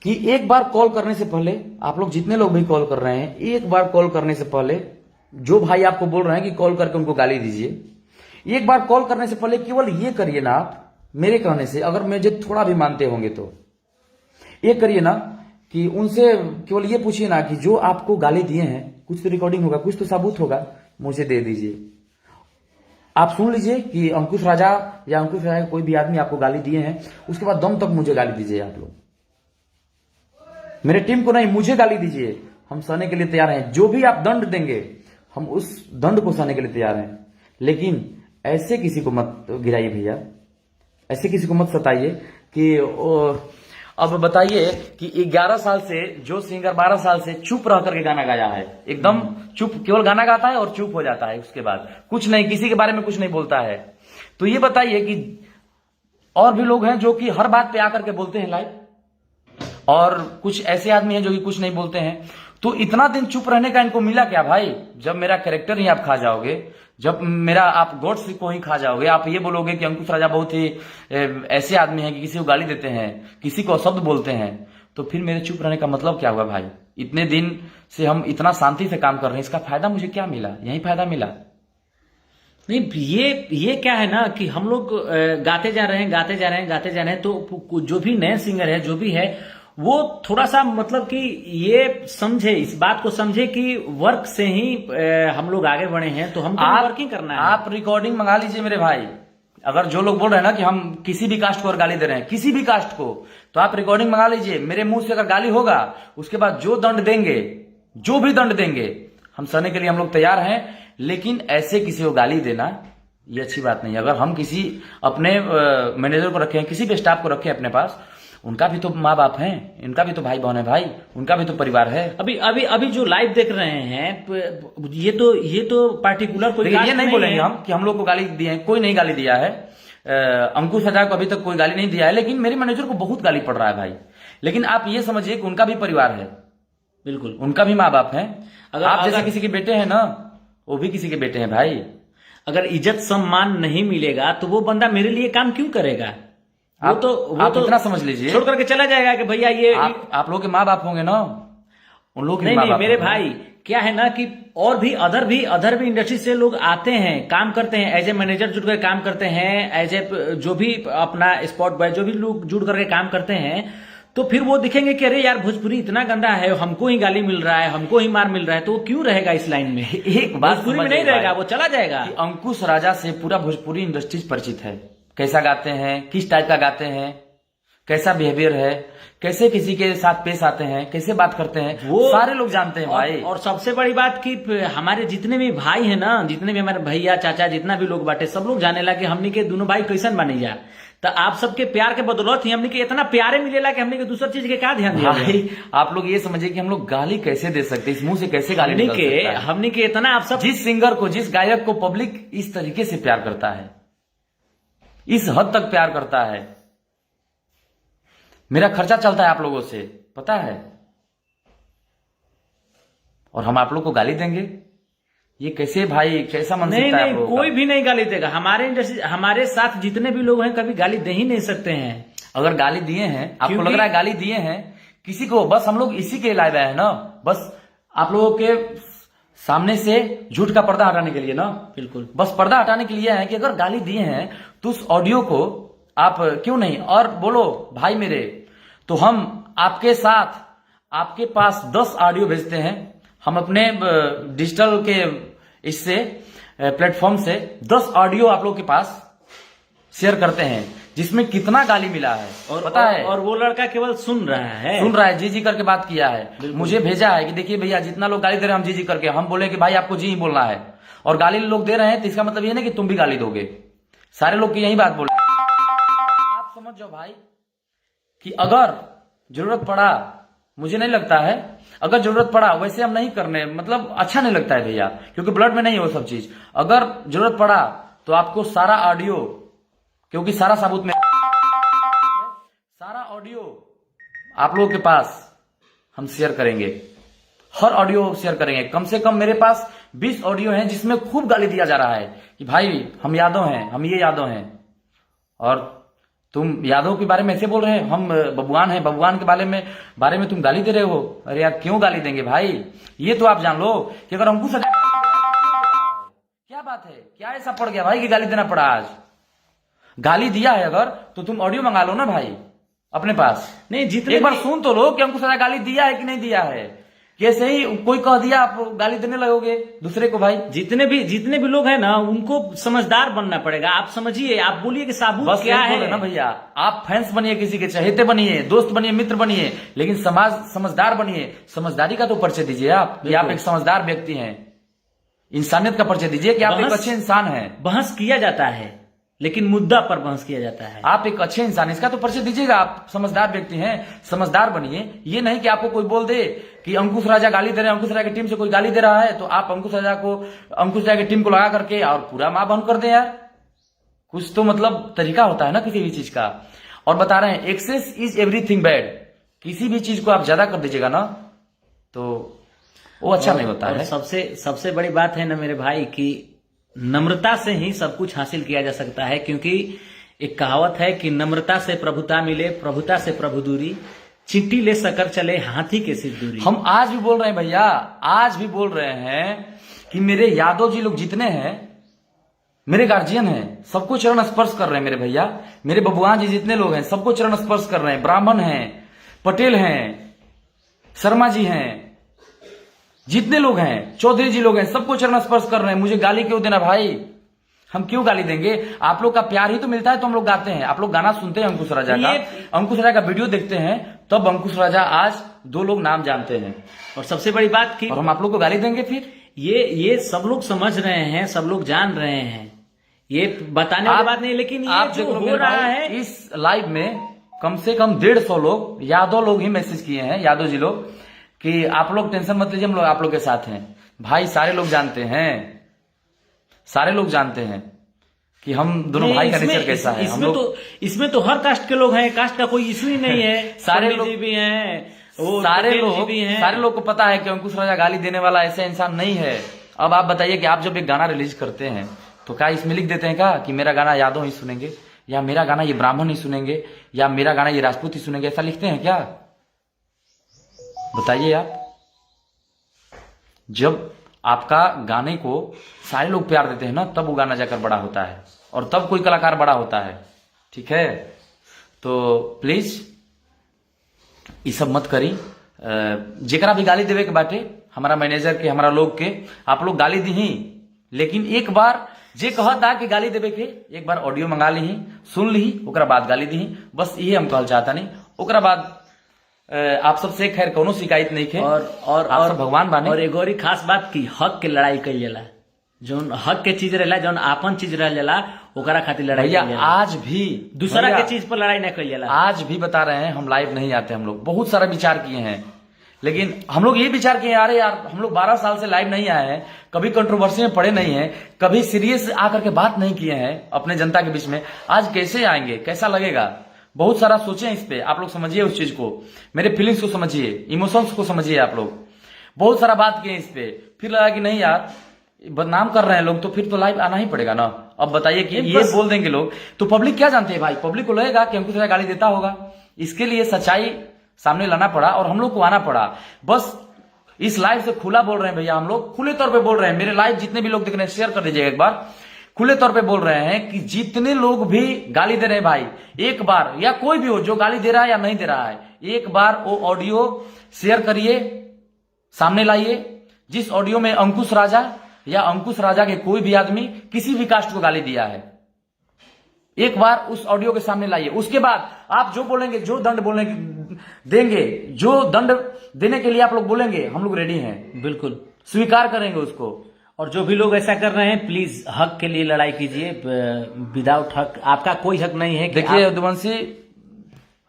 कि एक बार कॉल करने से पहले, आप लोग जितने लोग भी कॉल कर रहे हैं, एक बार कॉल करने से पहले, जो भाई आपको बोल रहे हैं कि कॉल करके उनको गाली दीजिए, एक बार कॉल करने से पहले केवल ये करिए ना, आप मेरे कहने से, अगर मुझे थोड़ा भी मानते होंगे तो ये करिए ना कि उनसे केवल ये पूछिए ना कि जो आपको गाली दिए हैं, कुछ तो रिकॉर्डिंग होगा, कुछ तो सबूत होगा, मुझे दे दीजिए। आप सुन लीजिए कि अंकुश राजा या अंकुश राजा कोई भी आदमी आपको गाली दिए हैं, उसके बाद दम तक मुझे गाली दीजिए। आप लोग मेरे टीम को नहीं, मुझे गाली दीजिए, हम सहने के लिए तैयार हैं। जो भी आप दंड देंगे, हम उस दंड को सहने के लिए तैयार हैं। लेकिन ऐसे किसी को मत गिराइए भैया, ऐसे किसी को मत सताइए कि अब बताइए कि 11 साल से जो सिंगर 12 साल से चुप रह करके गाना गाया है, एकदम चुप, केवल गाना गाता है और चुप हो जाता है, उसके बाद कुछ नहीं, किसी के बारे में कुछ नहीं बोलता है। तो ये बताइए कि और भी लोग हैं जो कि हर बात पे आकर के बोलते हैं लाइव, और कुछ ऐसे आदमी हैं जो कि कुछ नहीं बोलते हैं। तो इतना दिन चुप रहने का इनको मिला क्या भाई? जब मेरा कैरेक्टर ही आप खा जाओगे, जब मेरा आप गॉड्स को ही खा जाओगे, आप ये बोलोगे कि अंकुश राजा बहुत ही ऐसे आदमी हैं कि किसी को गाली देते हैं, किसी को शब्द बोलते हैं, तो फिर मेरे चुप रहने का मतलब क्या हुआ भाई? इतने दिन से हम इतना शांति से काम कर रहे हैं, इसका फायदा मुझे क्या मिला? यही फायदा मिला। नहीं, ये क्या है ना कि हम लोग गाते जा रहे हैं, गाते जा रहे हैं, गाते जा रहे हैं, तो जो भी नए सिंगर है, जो भी है, वो थोड़ा सा मतलब कि ये समझे, इस बात को समझे कि वर्क से ही हम लोग आगे बढ़े हैं, तो हमको वर्किंग करना है। आप रिकॉर्डिंग मंगा लीजिए मेरे भाई। अगर जो लोग बोल रहे हैं ना कि हम किसी भी कास्ट को और गाली दे रहे हैं, किसी भी कास्ट को, तो आप रिकॉर्डिंग मंगा लीजिए। मेरे मुंह से अगर गाली होगा, उसके बाद जो दंड देंगे, जो भी दंड देंगे, हम सहने के लिए हम लोग तैयार हैं। लेकिन ऐसे किसी को गाली देना ये अच्छी बात नहीं है। अगर हम किसी अपने मैनेजर को रखे हैं, किसी भी स्टाफ को रखे हैं अपने पास, उनका भी तो माँ बाप हैं, इनका भी तो भाई बहन है भाई, उनका भी तो परिवार है। अभी जो लाइव देख रहे हैं, ये तो पार्टिकुलर कोई ये नहीं बोलेंगे हम कि हम लोग को गाली दिए हैं, कोई नहीं गाली दिया है। अंकुश राजा को अभी तक कोई गाली नहीं दिया है, लेकिन मेरे मैनेजर को बहुत गाली पड़ रहा है भाई। लेकिन आप ये समझिए कि उनका भी परिवार है, बिल्कुल, उनका भी माँ बाप है। आप जैसे किसी के बेटे हैं ना, वो भी किसी के बेटे हैं भाई। अगर इज्जत सम्मान नहीं मिलेगा तो वो बंदा मेरे लिए काम क्यों करेगा? वो तो इतना समझ लीजिए, छोड़ करके चला जाएगा कि भैया ये आप लोग के माँ बाप होंगे ना, उन लोग नहीं मेरे भाई, क्या है ना कि और भी अदर भी इंडस्ट्री से लोग आते हैं, काम करते हैं, एज ए मैनेजर जुड़ कर काम करते हैं, एज ए जो भी अपना स्पॉट बॉय, जो भी लोग जुड़ करके काम करते हैं, तो फिर वो दिखेंगे कि अरे यार भोजपुरी इतना गंदा है, हमको ही गाली मिल रहा है, हमको ही मार मिल रहा है, तो वो क्यों रहेगा इस लाइन में? एक बात भोजपुरी में नहीं रहेगा, वो चला जाएगा। अंकुश राजा से पूरा भोजपुरी इंडस्ट्री परिचित है, कैसा गाते हैं, किस टाइप का गाते हैं, कैसा बिहेवियर है, कैसे किसी के साथ पेश आते हैं, कैसे बात करते हैं, वो सारे लोग जानते हैं भाई। और सबसे बड़ी बात कि हमारे जितने भी भाई हैं ना, जितने भी हमारे भैया चाचा जितना भी लोग बांटे, सब लोग जाने लगे हमने के दोनों भाई कैसन बने जा। तो आप सबके प्यार के बदौलत ही हमने के इतना प्यारे मिलेला कि हमने के दूसर चीज के क्या ध्यान दिया भाई। आप लोग ये समझिए कि हम लोग गाली कैसे दे सकते, इस मुंह से कैसे गाली निकल सकता है? हमने के इतना आप सब, जिस सिंगर को, जिस गायक को पब्लिक इस तरीके से प्यार करता है, इस हद तक प्यार करता है, मेरा खर्चा चलता है आप लोगों से, पता है, और हम आप लोग को गाली देंगे? ये कैसे भाई, कैसा मन सकता है? नहीं, कोई भी नहीं गाली देगा। हमारे इंडस्ट्री, हमारे साथ जितने भी लोग हैं, कभी गाली दे ही नहीं सकते हैं। अगर गाली दिए हैं, आपको लग रहा है गाली दिए हैं किसी को, बस हम लोग इसी के लाइव आए हैं ना, बस आप लोगों के सामने से झूठ का पर्दा हटाने के लिए ना, बिल्कुल, बस पर्दा हटाने के लिए है कि अगर गाली दिए हैं तो उस ऑडियो को आप क्यों नहीं और बोलो भाई मेरे, तो हम आपके साथ, आपके पास 10 ऑडियो भेजते हैं। हम अपने डिजिटल के इससे प्लेटफॉर्म से 10 ऑडियो आप लोग के पास शेयर करते हैं, जिसमें कितना गाली मिला है और पता है। और वो लड़का केवल सुन रहा है, जी करके बात किया है, मुझे भेजा है कि देखिए भैया जितना लोग गाली दे रहे हैं हम जी करके, हम बोले कि भाई आपको जी ही बोलना है, और गाली लोग दे रहे हैं तो इसका मतलब ये नहीं कि तुम भी गाली दोगे। सारे लोग की यही बात बोले। आप समझ जाओ भाई कि अगर जरूरत पड़ा, मुझे नहीं लगता है, अगर जरूरत पड़ा, वैसे हम नहीं करने, मतलब अच्छा नहीं लगता है भैया, क्योंकि ब्लड में नहीं है वो सब चीज। अगर जरूरत पड़ा तो आपको सारा ऑडियो, क्योंकि सारा सबूत में, सारा ऑडियो आप लोगों के पास हम शेयर करेंगे, हर ऑडियो शेयर करेंगे। कम से कम मेरे पास 20 ऑडियो हैं जिसमें खूब गाली दिया जा रहा है कि भाई हम यादव हैं, हम ये यादव हैं, और तुम यादव के बारे में ऐसे बोल रहे हैं, हम बबुआन हैं, बबुआन के बारे में तुम गाली दे रहे हो। अरे यार क्यों गाली देंगे भाई? ये तो आप जान लो कि अगर अंकुश राजा, क्या बात है, क्या ऐसा पड़ गया भाई कि गाली देना पड़ा? आज गाली दिया है अगर, तो तुम ऑडियो मंगा लो ना भाई अपने पास। नहीं, जितने एक बार सुन तो लो कि अंकुश राजा गाली दिया है कि नहीं दिया है। कैसे ही कोई कह दिया आप गाली देने लगोगे दूसरे को भाई? जितने भी लोग हैं ना, उनको समझदार बनना पड़ेगा। आप समझिए, आप बोलिए कि साबुत क्या है ना भैया। आप फैंस बनिए, किसी के चहेते बनिए, दोस्त बनिए, मित्र बनिए, लेकिन समझदार बनिए। समझदारी का तो परिचय दीजिए आप कि आप एक समझदार व्यक्ति हैं। इंसानियत का परिचय दीजिए कि आप एक अच्छे इंसान हैं। बहस किया जाता है लेकिन मुद्दा पर बहस किया जाता है। आप एक अच्छे इंसान, इसका तो परिचय दीजिएगा। आप समझदार व्यक्ति हैं, समझदार बनिए। ये नहीं कि आपको कोई बोल दे कि अंकुश राजा गाली दे रहे हैं, अंकुश राजा की टीम से कोई गाली दे रहा है तो आप अंकुश राजा की टीम को लगा करके और पूरा मां बहन कर दे। यार कुछ तो मतलब तरीका होता है ना किसी भी चीज का। और बता रहे हैं एक्सेस इज एवरीथिंग बैड, किसी भी चीज को आप ज्यादा कर दीजिएगा ना तो वो अच्छा नहीं होता और है। सबसे बड़ी बात है ना मेरे भाई कि नम्रता से ही सब कुछ हासिल किया जा सकता है, क्योंकि एक कहावत है कि नम्रता से प्रभुता मिले, प्रभुता से प्रभु दूरी, चिट्ठी ले सकर चले हाथी के सिर दूरी। हम आज भी बोल रहे हैं भैया, आज भी बोल रहे हैं कि मेरे यादव जी लोग जितने हैं, मेरे गार्जियन हैं, सबको चरण स्पर्श कर रहे हैं मेरे भैया। मेरे बबुआन जी जितने लोग हैं सबको चरण स्पर्श कर रहे हैं। ब्राह्मण हैं, पटेल हैं, शर्मा जी हैं, जितने लोग हैं, चौधरी जी लोग हैं, सबको चरण स्पर्श कर रहे हैं। मुझे गाली क्यों देना भाई, हम क्यों गाली देंगे? आप लोग का प्यार ही तो मिलता है तो हम लोग गाते हैं। आप लोग गाना सुनते हैं अंकुश राजा का, अंकुश राजा का वीडियो देखते हैं, तब अंकुश राजा आज 2 लोग नाम जानते हैं। और सबसे बड़ी बात की, और हम आप लोग को गाली देंगे फिर? ये सब लोग समझ रहे हैं, सब लोग जान रहे हैं, ये बताने वाली बात नहीं, लेकिन ये जो हो रहा है इस लाइव में कम से कम 150 लोग यादव लोग ही मैसेज किए हैं, यादव जी लोग, कि आप लोग टेंशन मत लीजिए, हम लोग आप लोग के साथ हैं। भाई सारे लोग जानते हैं, सारे लोग जानते हैं कि हम दोनों भाई का नेचर कैसा है। इसमें तो हर कास्ट के लोग हैं, कास्ट का कोई इशू ही नहीं है। सारे लोग भी हैं, सारे लोग को पता है कि अंकुश राजा गाली देने वाला ऐसा इंसान नहीं है। अब आप बताइए कि आप जब एक गाना रिलीज करते हैं तो क्या इसमें लिख देते हैं क्या कि मेरा गाना यादव ही सुनेंगे, या मेरा गाना ये ब्राह्मण ही सुनेंगे, या मेरा गाना ये राजपूत ही सुनेंगे? ऐसा लिखते हैं क्या? बताइए आप। जब आपका गाने को सारे लोग प्यार देते हैं ना, तब वो गाना जाकर बड़ा होता है और तब कोई कलाकार बड़ा होता है। ठीक है, तो प्लीज ये सब मत करी। जेकरा भी गाली देवे के बाटे, हमारा मैनेजर के, हमारा लोग के, आप लोग गाली दी, लेकिन एक बार जे कहता कि गाली देवे के, एक बार ऑडियो मंगा ली, सुन ली, ओकरा बाद गाली दी। बस ये हम कहल चाहता नहीं। ओकरा बाद आप सबसे खैर कोनो शिकायत नहीं खे, और भगवान बाने। और एगो और खास बात की हक के लड़ाई कइल जाला, जौन हक के चीज रहेला, जौन आपन चीज रह जाला, ओकरा खातिर लड़ाई भैया। आज भी दूसरा के चीज पर लड़ाई न कइल जाला। आज भी बता रहे हैं, हम लाइव नहीं आते। हम लोग बहुत सारा विचार किए हैं, लेकिन हम लोग ये विचार किए, अरे यार हम लोग 12 साल से लाइव नहीं आए हैं, कभी कंट्रोवर्सी में पड़े नहीं है, कभी सीरियस आकर के बात नहीं किए हैं अपने जनता के बीच में। आज कैसे आएंगे, कैसा लगेगा? बहुत सारा सोचे इस पे। आप लोग समझिए उस चीज को, मेरे फीलिंग्स को समझिए, इमोशंस को समझिए। आप लोग बहुत सारा बात किए इस पे, फिर लगा कि नहीं यार बदनाम कर रहे हैं लोग, तो फिर तो लाइव आना ही पड़ेगा ना। अब बताइए कि ये बोल देंगे लोग तो पब्लिक क्या जानते हैं भाई? पब्लिक को लगेगा कि अंकुश राजा गाली देता होगा। इसके लिए सच्चाई सामने लाना पड़ा और हम लोग को आना पड़ा। बस इस लाइव से खुला बोल रहे हैं भैया, हम लोग खुले तौर पे बोल रहे हैं। मेरे लाइव जितने भी लोग देख रहे हैं शेयर कर दीजिएगा एक बार। खुले तौर पे बोल रहे हैं कि जितने लोग भी गाली दे रहे हैं भाई, एक बार, या कोई भी हो जो गाली दे रहा है या नहीं दे रहा है, एक बार वो ऑडियो शेयर करिए, सामने लाइए। जिस ऑडियो में अंकुश राजा या अंकुश राजा के कोई भी आदमी किसी भी कास्ट को गाली दिया है, एक बार उस ऑडियो के सामने लाइए। उसके बाद आप जो बोलेंगे, जो दंड देंगे, जो दंड देने के लिए आप लोग बोलेंगे, हम लोग रेडी हैं, बिल्कुल स्वीकार करेंगे उसको। और जो भी लोग ऐसा कर रहे हैं, प्लीज हक के लिए लड़ाई कीजिए। विदाउट हक आपका कोई हक नहीं है। देखिए यदुवंशी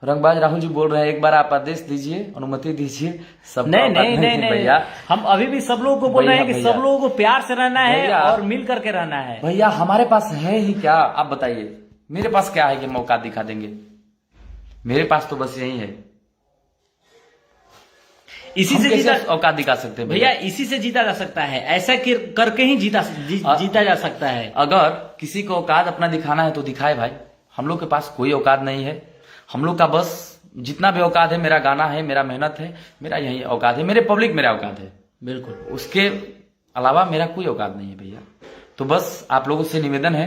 रंगबाज राहुल जी बोल रहे हैं, एक बार आप आदेश दीजिए, अनुमति दीजिए। सब नहीं भैया, हम अभी भी सब लोगों को बोल रहे हैं कि सब लोगों को प्यार से रहना है और मिल करके रहना है। भैया हमारे पास है ही क्या, आप बताइए। मेरे पास क्या है कि मौका दिखा देंगे? मेरे पास तो बस यही है। इसी से जीता औकात दिखा सकते हैं भैया, इसी से जीता जा सकता है। ऐसा करके ही जीता जा सकता है। अगर किसी को औकात अपना दिखाना है तो दिखाए भाई। हम लोग के पास कोई औकात नहीं है। हम लोग का बस जितना भी औकात है, मेरा गाना है, मेरा मेहनत है, मेरा यही औकात है, मेरे पब्लिक मेरा औकात है। बिल्कुल, उसके अलावा मेरा कोई औकात नहीं है भैया। तो बस आप लोगों से निवेदन है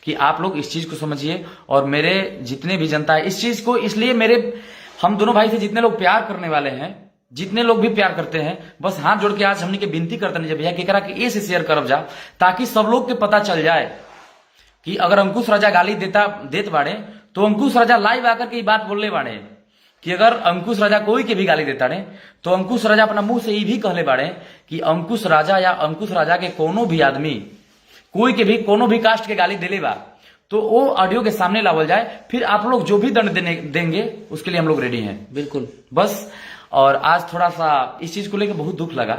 कि आप लोग इस चीज को समझिए। और मेरे जितने भी जनता है इस चीज को, इसलिए हम दोनों भाई से जितने लोग प्यार करने वाले हैं, जितने लोग भी प्यार करते हैं, बस हाथ जोड़ के आज हमने के विनती करते नहीं भैया केकरा के ए से शेयर करब जा, ताकि सब लोग के पता चल जाए कि अगर अंकुश राजा गाली देत बाड़े तो अंकुश राजा लाइव आकर के बात बोलने बाड़े कि अगर अंकुश राजा कोई के भी गाली देता रहे तो अंकुश राजा अपना मुंह से ये भी कहले बाड़े कि अंकुश राजा या अंकुश राजा के कोनो भी आदमी कोई के भी कोनो भी कास्ट के गाली देले बा तो वो ऑडियो के सामने लावल जाए। फिर आप लोग जो भी दंड देंगे उसके लिए हम लोग रेडी हैं। बिल्कुल, बस। और आज थोड़ा सा इस चीज को लेकर बहुत दुख लगा,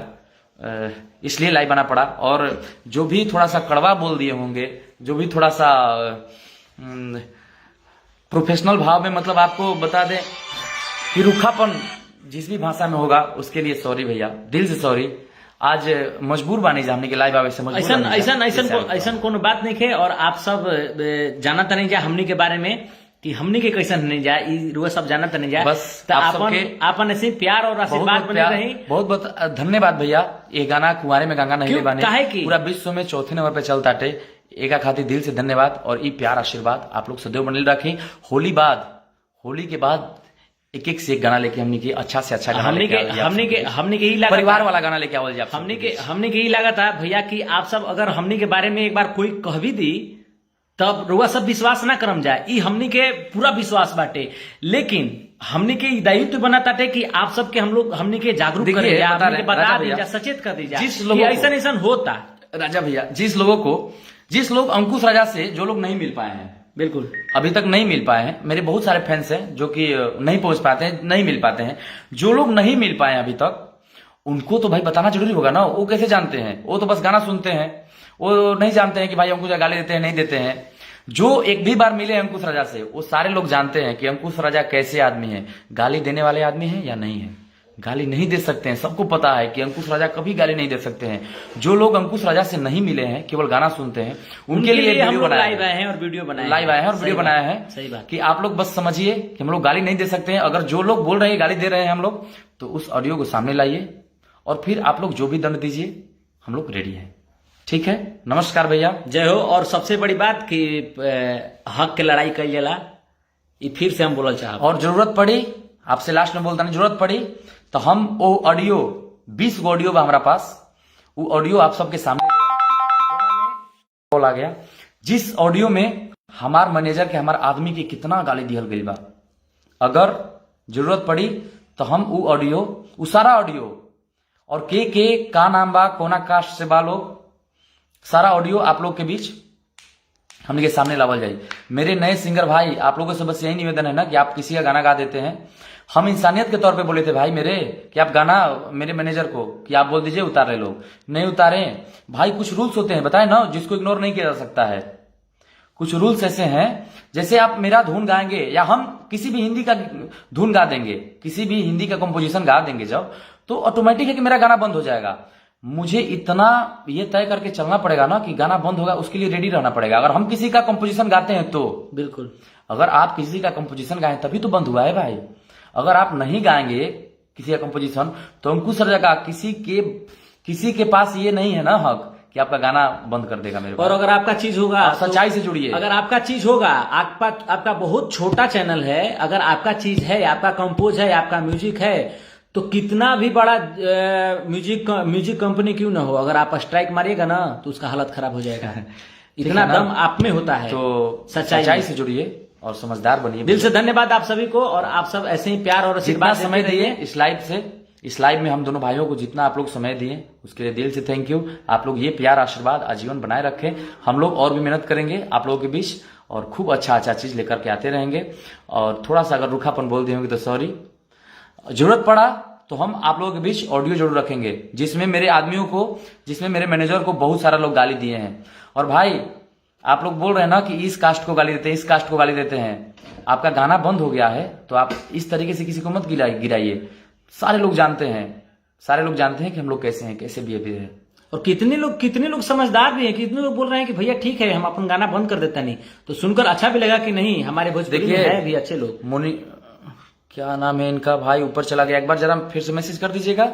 इसलिए लाइव आना पड़ा। और जो भी थोड़ा सा कड़वा बोल दिए होंगे, जो भी थोड़ा सा प्रोफेशनल भाव में मतलब आपको बता दें कि रूखापन जिस भी भाषा में होगा उसके लिए सॉरी भैया, दिल से सॉरी। आज मजबूर बानी जा हमने के लाइव आवे से मजबूर ऐसा कोनो बात नहीं है। और आप सब जाना तो नहीं जा हमनी के बारे में कि हमनी के कैसन नहीं जाए, रुआ सब जाना तो नहीं जाए। बस तो आपन ऐसे प्यार और आशीर्वाद बने रही। बहुत बहुत धन्यवाद भैया। ये गाना कुंवारे में गंगा नहीं बाने पूरा विश्व में चौथे नंबर पे चलता टे। एका खातिर दिल से धन्यवाद और ये प्यार आशीर्वाद आप लोग सदैव बनल रखें। होली के बाद एक से एक गाना लेके हमने की अच्छा से अच्छा गाना हमने के ही परिवार वाला गाना लेके आवल जाए। हमने के ही लगा था भैया कि आप सब अगर हमने के बारे में एक बार कोई कह भी दी तब रुआ सब विश्वास ना करम जाए। ई हमने के पूरा विश्वास बाटे, लेकिन हमने के दायित्व बनाता थे कि आप सबके हमने के जागरूक करें, बता दीजिए, सचेत कर दीजिए जिस लोग ऐसा होता। राजा भैया जिस लोग अंकुश राजा से जो लोग नहीं मिल पाए हैं, बिल्कुल अभी तक नहीं मिल पाए हैं, मेरे बहुत सारे फैंस हैं जो कि नहीं पहुंच पाते हैं, नहीं मिल पाते हैं। जो लोग नहीं मिल पाए अभी तक उनको तो भाई बताना जरूरी होगा ना। वो कैसे जानते हैं? वो तो बस गाना सुनते हैं, वो नहीं जानते हैं कि भाई अंकुश गाली देते हैं नहीं देते हैं। जो एक भी बार मिले अंकुश राजा से वो सारे लोग जानते हैं कि अंकुश राजा कैसे आदमी है, गाली देने वाले आदमी है या नहीं है। गाली नहीं दे सकते हैं, सबको पता है कि अंकुश राजा कभी गाली नहीं दे सकते हैं। जो लोग अंकुश राजा से नहीं मिले हैं, केवल गाना सुनते हैं, उनके लिए लाइव आए हैं और वीडियो बनाया है। सही बात कि आप लोग बस समझिए कि हम लोग गाली नहीं दे सकते हैं। अगर जो लोग बोल रहे हैं गाली दे रहे हैं हम लोग, तो उस ऑडियो को सामने लाइए और फिर आप लोग जो भी दंड दीजिए, हम लोग रेडी है। ठीक है, नमस्कार भैया, जय हो। और सबसे बड़ी बात कि हक के लड़ाई कल जाला, ये फिर से हम बोलना चाहते। और जरूरत पड़ी, आपसे लास्ट में बोलता नहीं, जरूरत पड़ी तो हम वो ऑडियो 20 गो ऑडियो बा हमारा पास, वो ऑडियो आप सबके सामने कॉल आ गया, जिस ऑडियो में हमार मैनेजर के हमार आदमी के कितना गाली दिहल गई बा। अगर जरूरत पड़ी तो हम वो ऑडियो, वो सारा ऑडियो और के का नाम बा, कोना कास्ट से बा लोग, सारा ऑडियो आप लोग के बीच हमने के सामने लावल जाए। मेरे नए सिंगर भाई, आप लोगों से बस यही निवेदन है ना कि आप किसी का गाना गा देते हैं, हम इंसानियत के तौर पे बोले थे भाई मेरे कि आप गाना मेरे मैनेजर को कि आप बोल दीजिए उतार रहे, लोग नहीं उतारे भाई। कुछ रूल्स होते हैं, बताए ना, जिसको इग्नोर नहीं किया जा सकता है। कुछ रूल्स ऐसे हैं, जैसे आप मेरा धुन गाएंगे या हम किसी भी हिंदी का धुन गा देंगे, किसी भी हिंदी का कंपोजिशन गा देंगे जब, तो ऑटोमेटिक है कि मेरा गाना बंद हो जाएगा। मुझे इतना ये तय करके चलना पड़ेगा ना कि गाना बंद होगा, उसके लिए रेडी रहना पड़ेगा। अगर हम किसी का कंपोजिशन गाते हैं तो बिल्कुल, अगर आप किसी का कंपोजिशन गाएं तभी तो बंद हुआ है भाई। अगर आप नहीं गाएंगे किसी का कंपोजिशन तो अंकुश राजा का किसी के पास ये नहीं है ना हक कि आपका गाना बंद कर देगा मेरे। और अगर आपका चीज होगा, सच्चाई से जुड़िए। अगर आपका चीज होगा, आपका बहुत छोटा चैनल है, अगर आपका चीज है, आपका कंपोज है, आपका म्यूजिक है, तो कितना भी बड़ा म्यूजिक कंपनी क्यों ना हो, अगर आप स्ट्राइक मारिएगा ना तो उसका हालत खराब हो जाएगा। इतना दम आप में होता है। तो सच्चाई से जुड़िए और समझदार बनिए। दिल से धन्यवाद आप सभी को, और आप सब ऐसे ही प्यार और आशीर्वाद समय दिए इस लाइव में हम दोनों भाइयों को जितना आप लोग समय दिए उसके लिए दिल से थैंक यू। आप लोग ये प्यार आशीर्वाद आजीवन बनाए रखें। हम लोग और भी मेहनत करेंगे आप लोगों के बीच और खूब अच्छा चीज लेकर के आते रहेंगे। और थोड़ा सा अगर रूखापन बोल दिए होंगे तो सॉरी। जरूरत पड़ा तो हम आप लोगों के बीच ऑडियो जरूर रखेंगे, जिसमें मेरे आदमियों को, जिसमें मेरे मैनेजर को बहुत सारा लोग गाली दिए हैं। और भाई आप लोग बोल रहे हैं ना कि इस कास्ट को गाली देते हैं, इस कास्ट को गाली देते हैं। आपका गाना बंद हो गया है तो आप इस तरीके से किसी को मत गिराइए। सारे लोग जानते हैं कि हम लोग कैसे हैं, कैसे बिहेवियर है। और कितने लोग समझदार भी हैं, कितने लोग बोल रहे हैं कि भैया ठीक है हम अपन गाना बंद कर देता नहीं, तो सुनकर अच्छा भी लगा कि नहीं हमारे भोजपुरी में है भी अच्छे लोग। मोनी क्या नाम है इनका भाई, ऊपर चला गया, एक बार जरा फिर से मैसेज कर दीजिएगा।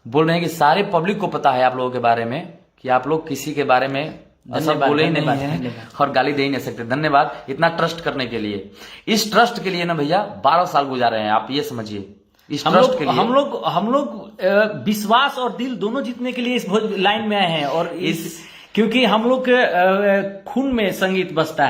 बोल रहे हैं कि सारे पब्लिक को पता है आप लोगों के बारे में कि आप लोग किसी के बारे में ऐसा बोले ही नहीं है और गाली दे ही नहीं सकते। धन्यवाद इतना ट्रस्ट करने के लिए। इस ट्रस्ट के लिए ना भैया 12 साल गुजारे हैं, आप ये समझिए। इस ट्रस्ट के लिए हम लोग विश्वास और दिल दोनों जीतने के लिए इस लाइन में आए हैं। और क्योंकि हम लोग के खून में संगीत बजता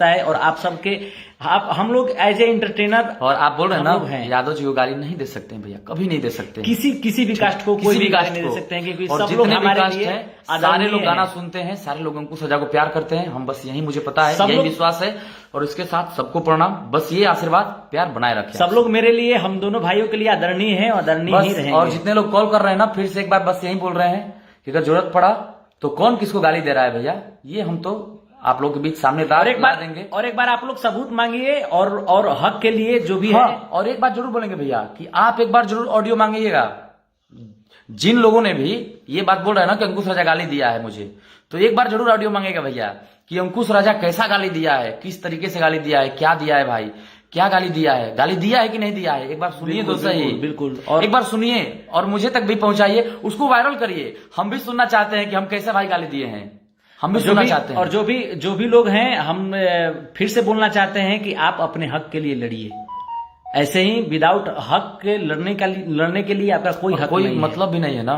है, और आप सबके हम लोग एज ए एंटरटेनर। और आप बोल रहे हैं ना यादव जी को गाली नहीं दे सकते हैं भैया, कभी नहीं दे सकते। किसी भी कास्ट को कोई भी गाली नहीं दे सकते हैं, क्योंकि सब लोग हमारे लिए सारे लोग गाना सुनते हैं, सारे लोग अंकुश राजा को प्यार करते हैं। हम बस यही, मुझे पता है, यही विश्वास है। और इसके साथ सबको प्रणाम, बस ये आशीर्वाद प्यार बनाए रखें। सब लोग मेरे लिए, हम दोनों भाइयों के लिए आदरणीय है और आदरणीय ही रहेंगे। और जितने लोग कॉल कर रहे हैं ना, फिर से एक बार बस यही बोल रहे हैं कि अगर जरूरत पड़ा तो कौन किसको गाली दे रहा है भैया, ये हम तो आप लोग के बीच सामने ला देंगे। और एक बार आप लोग सबूत मांगिए और हक के लिए जो भी हाँ, है। और एक बात जरूर बोलेंगे भैया कि आप एक बार जरूर ऑडियो मांगिएगा। जिन लोगों ने भी ये बात बोल रहे हैं ना कि अंकुश राजा गाली दिया है मुझे, तो एक बार जरूर ऑडियो मांगेगा भैया कि अंकुश राजा कैसा गाली दिया है, किस तरीके से गाली दिया है, क्या दिया है भाई, क्या गाली दिया है कि नहीं दिया है, एक बार सुनिए तो सही। बिल्कुल। और एक बार सुनिए और मुझे तक भी पहुंचाइए, उसको वायरल करिए। हम भी सुनना चाहते हैं कि हम कैसे भाई गाली दिए हैं, हम भी सुनना चाहते हैं। और जो भी लोग हैं, हम फिर से बोलना चाहते हैं कि आप अपने हक के लिए लड़िए। ऐसे ही विदाउट हक के लड़ने के लिए आपका कोई हक कोई नहीं है। मतलब भी नहीं है ना।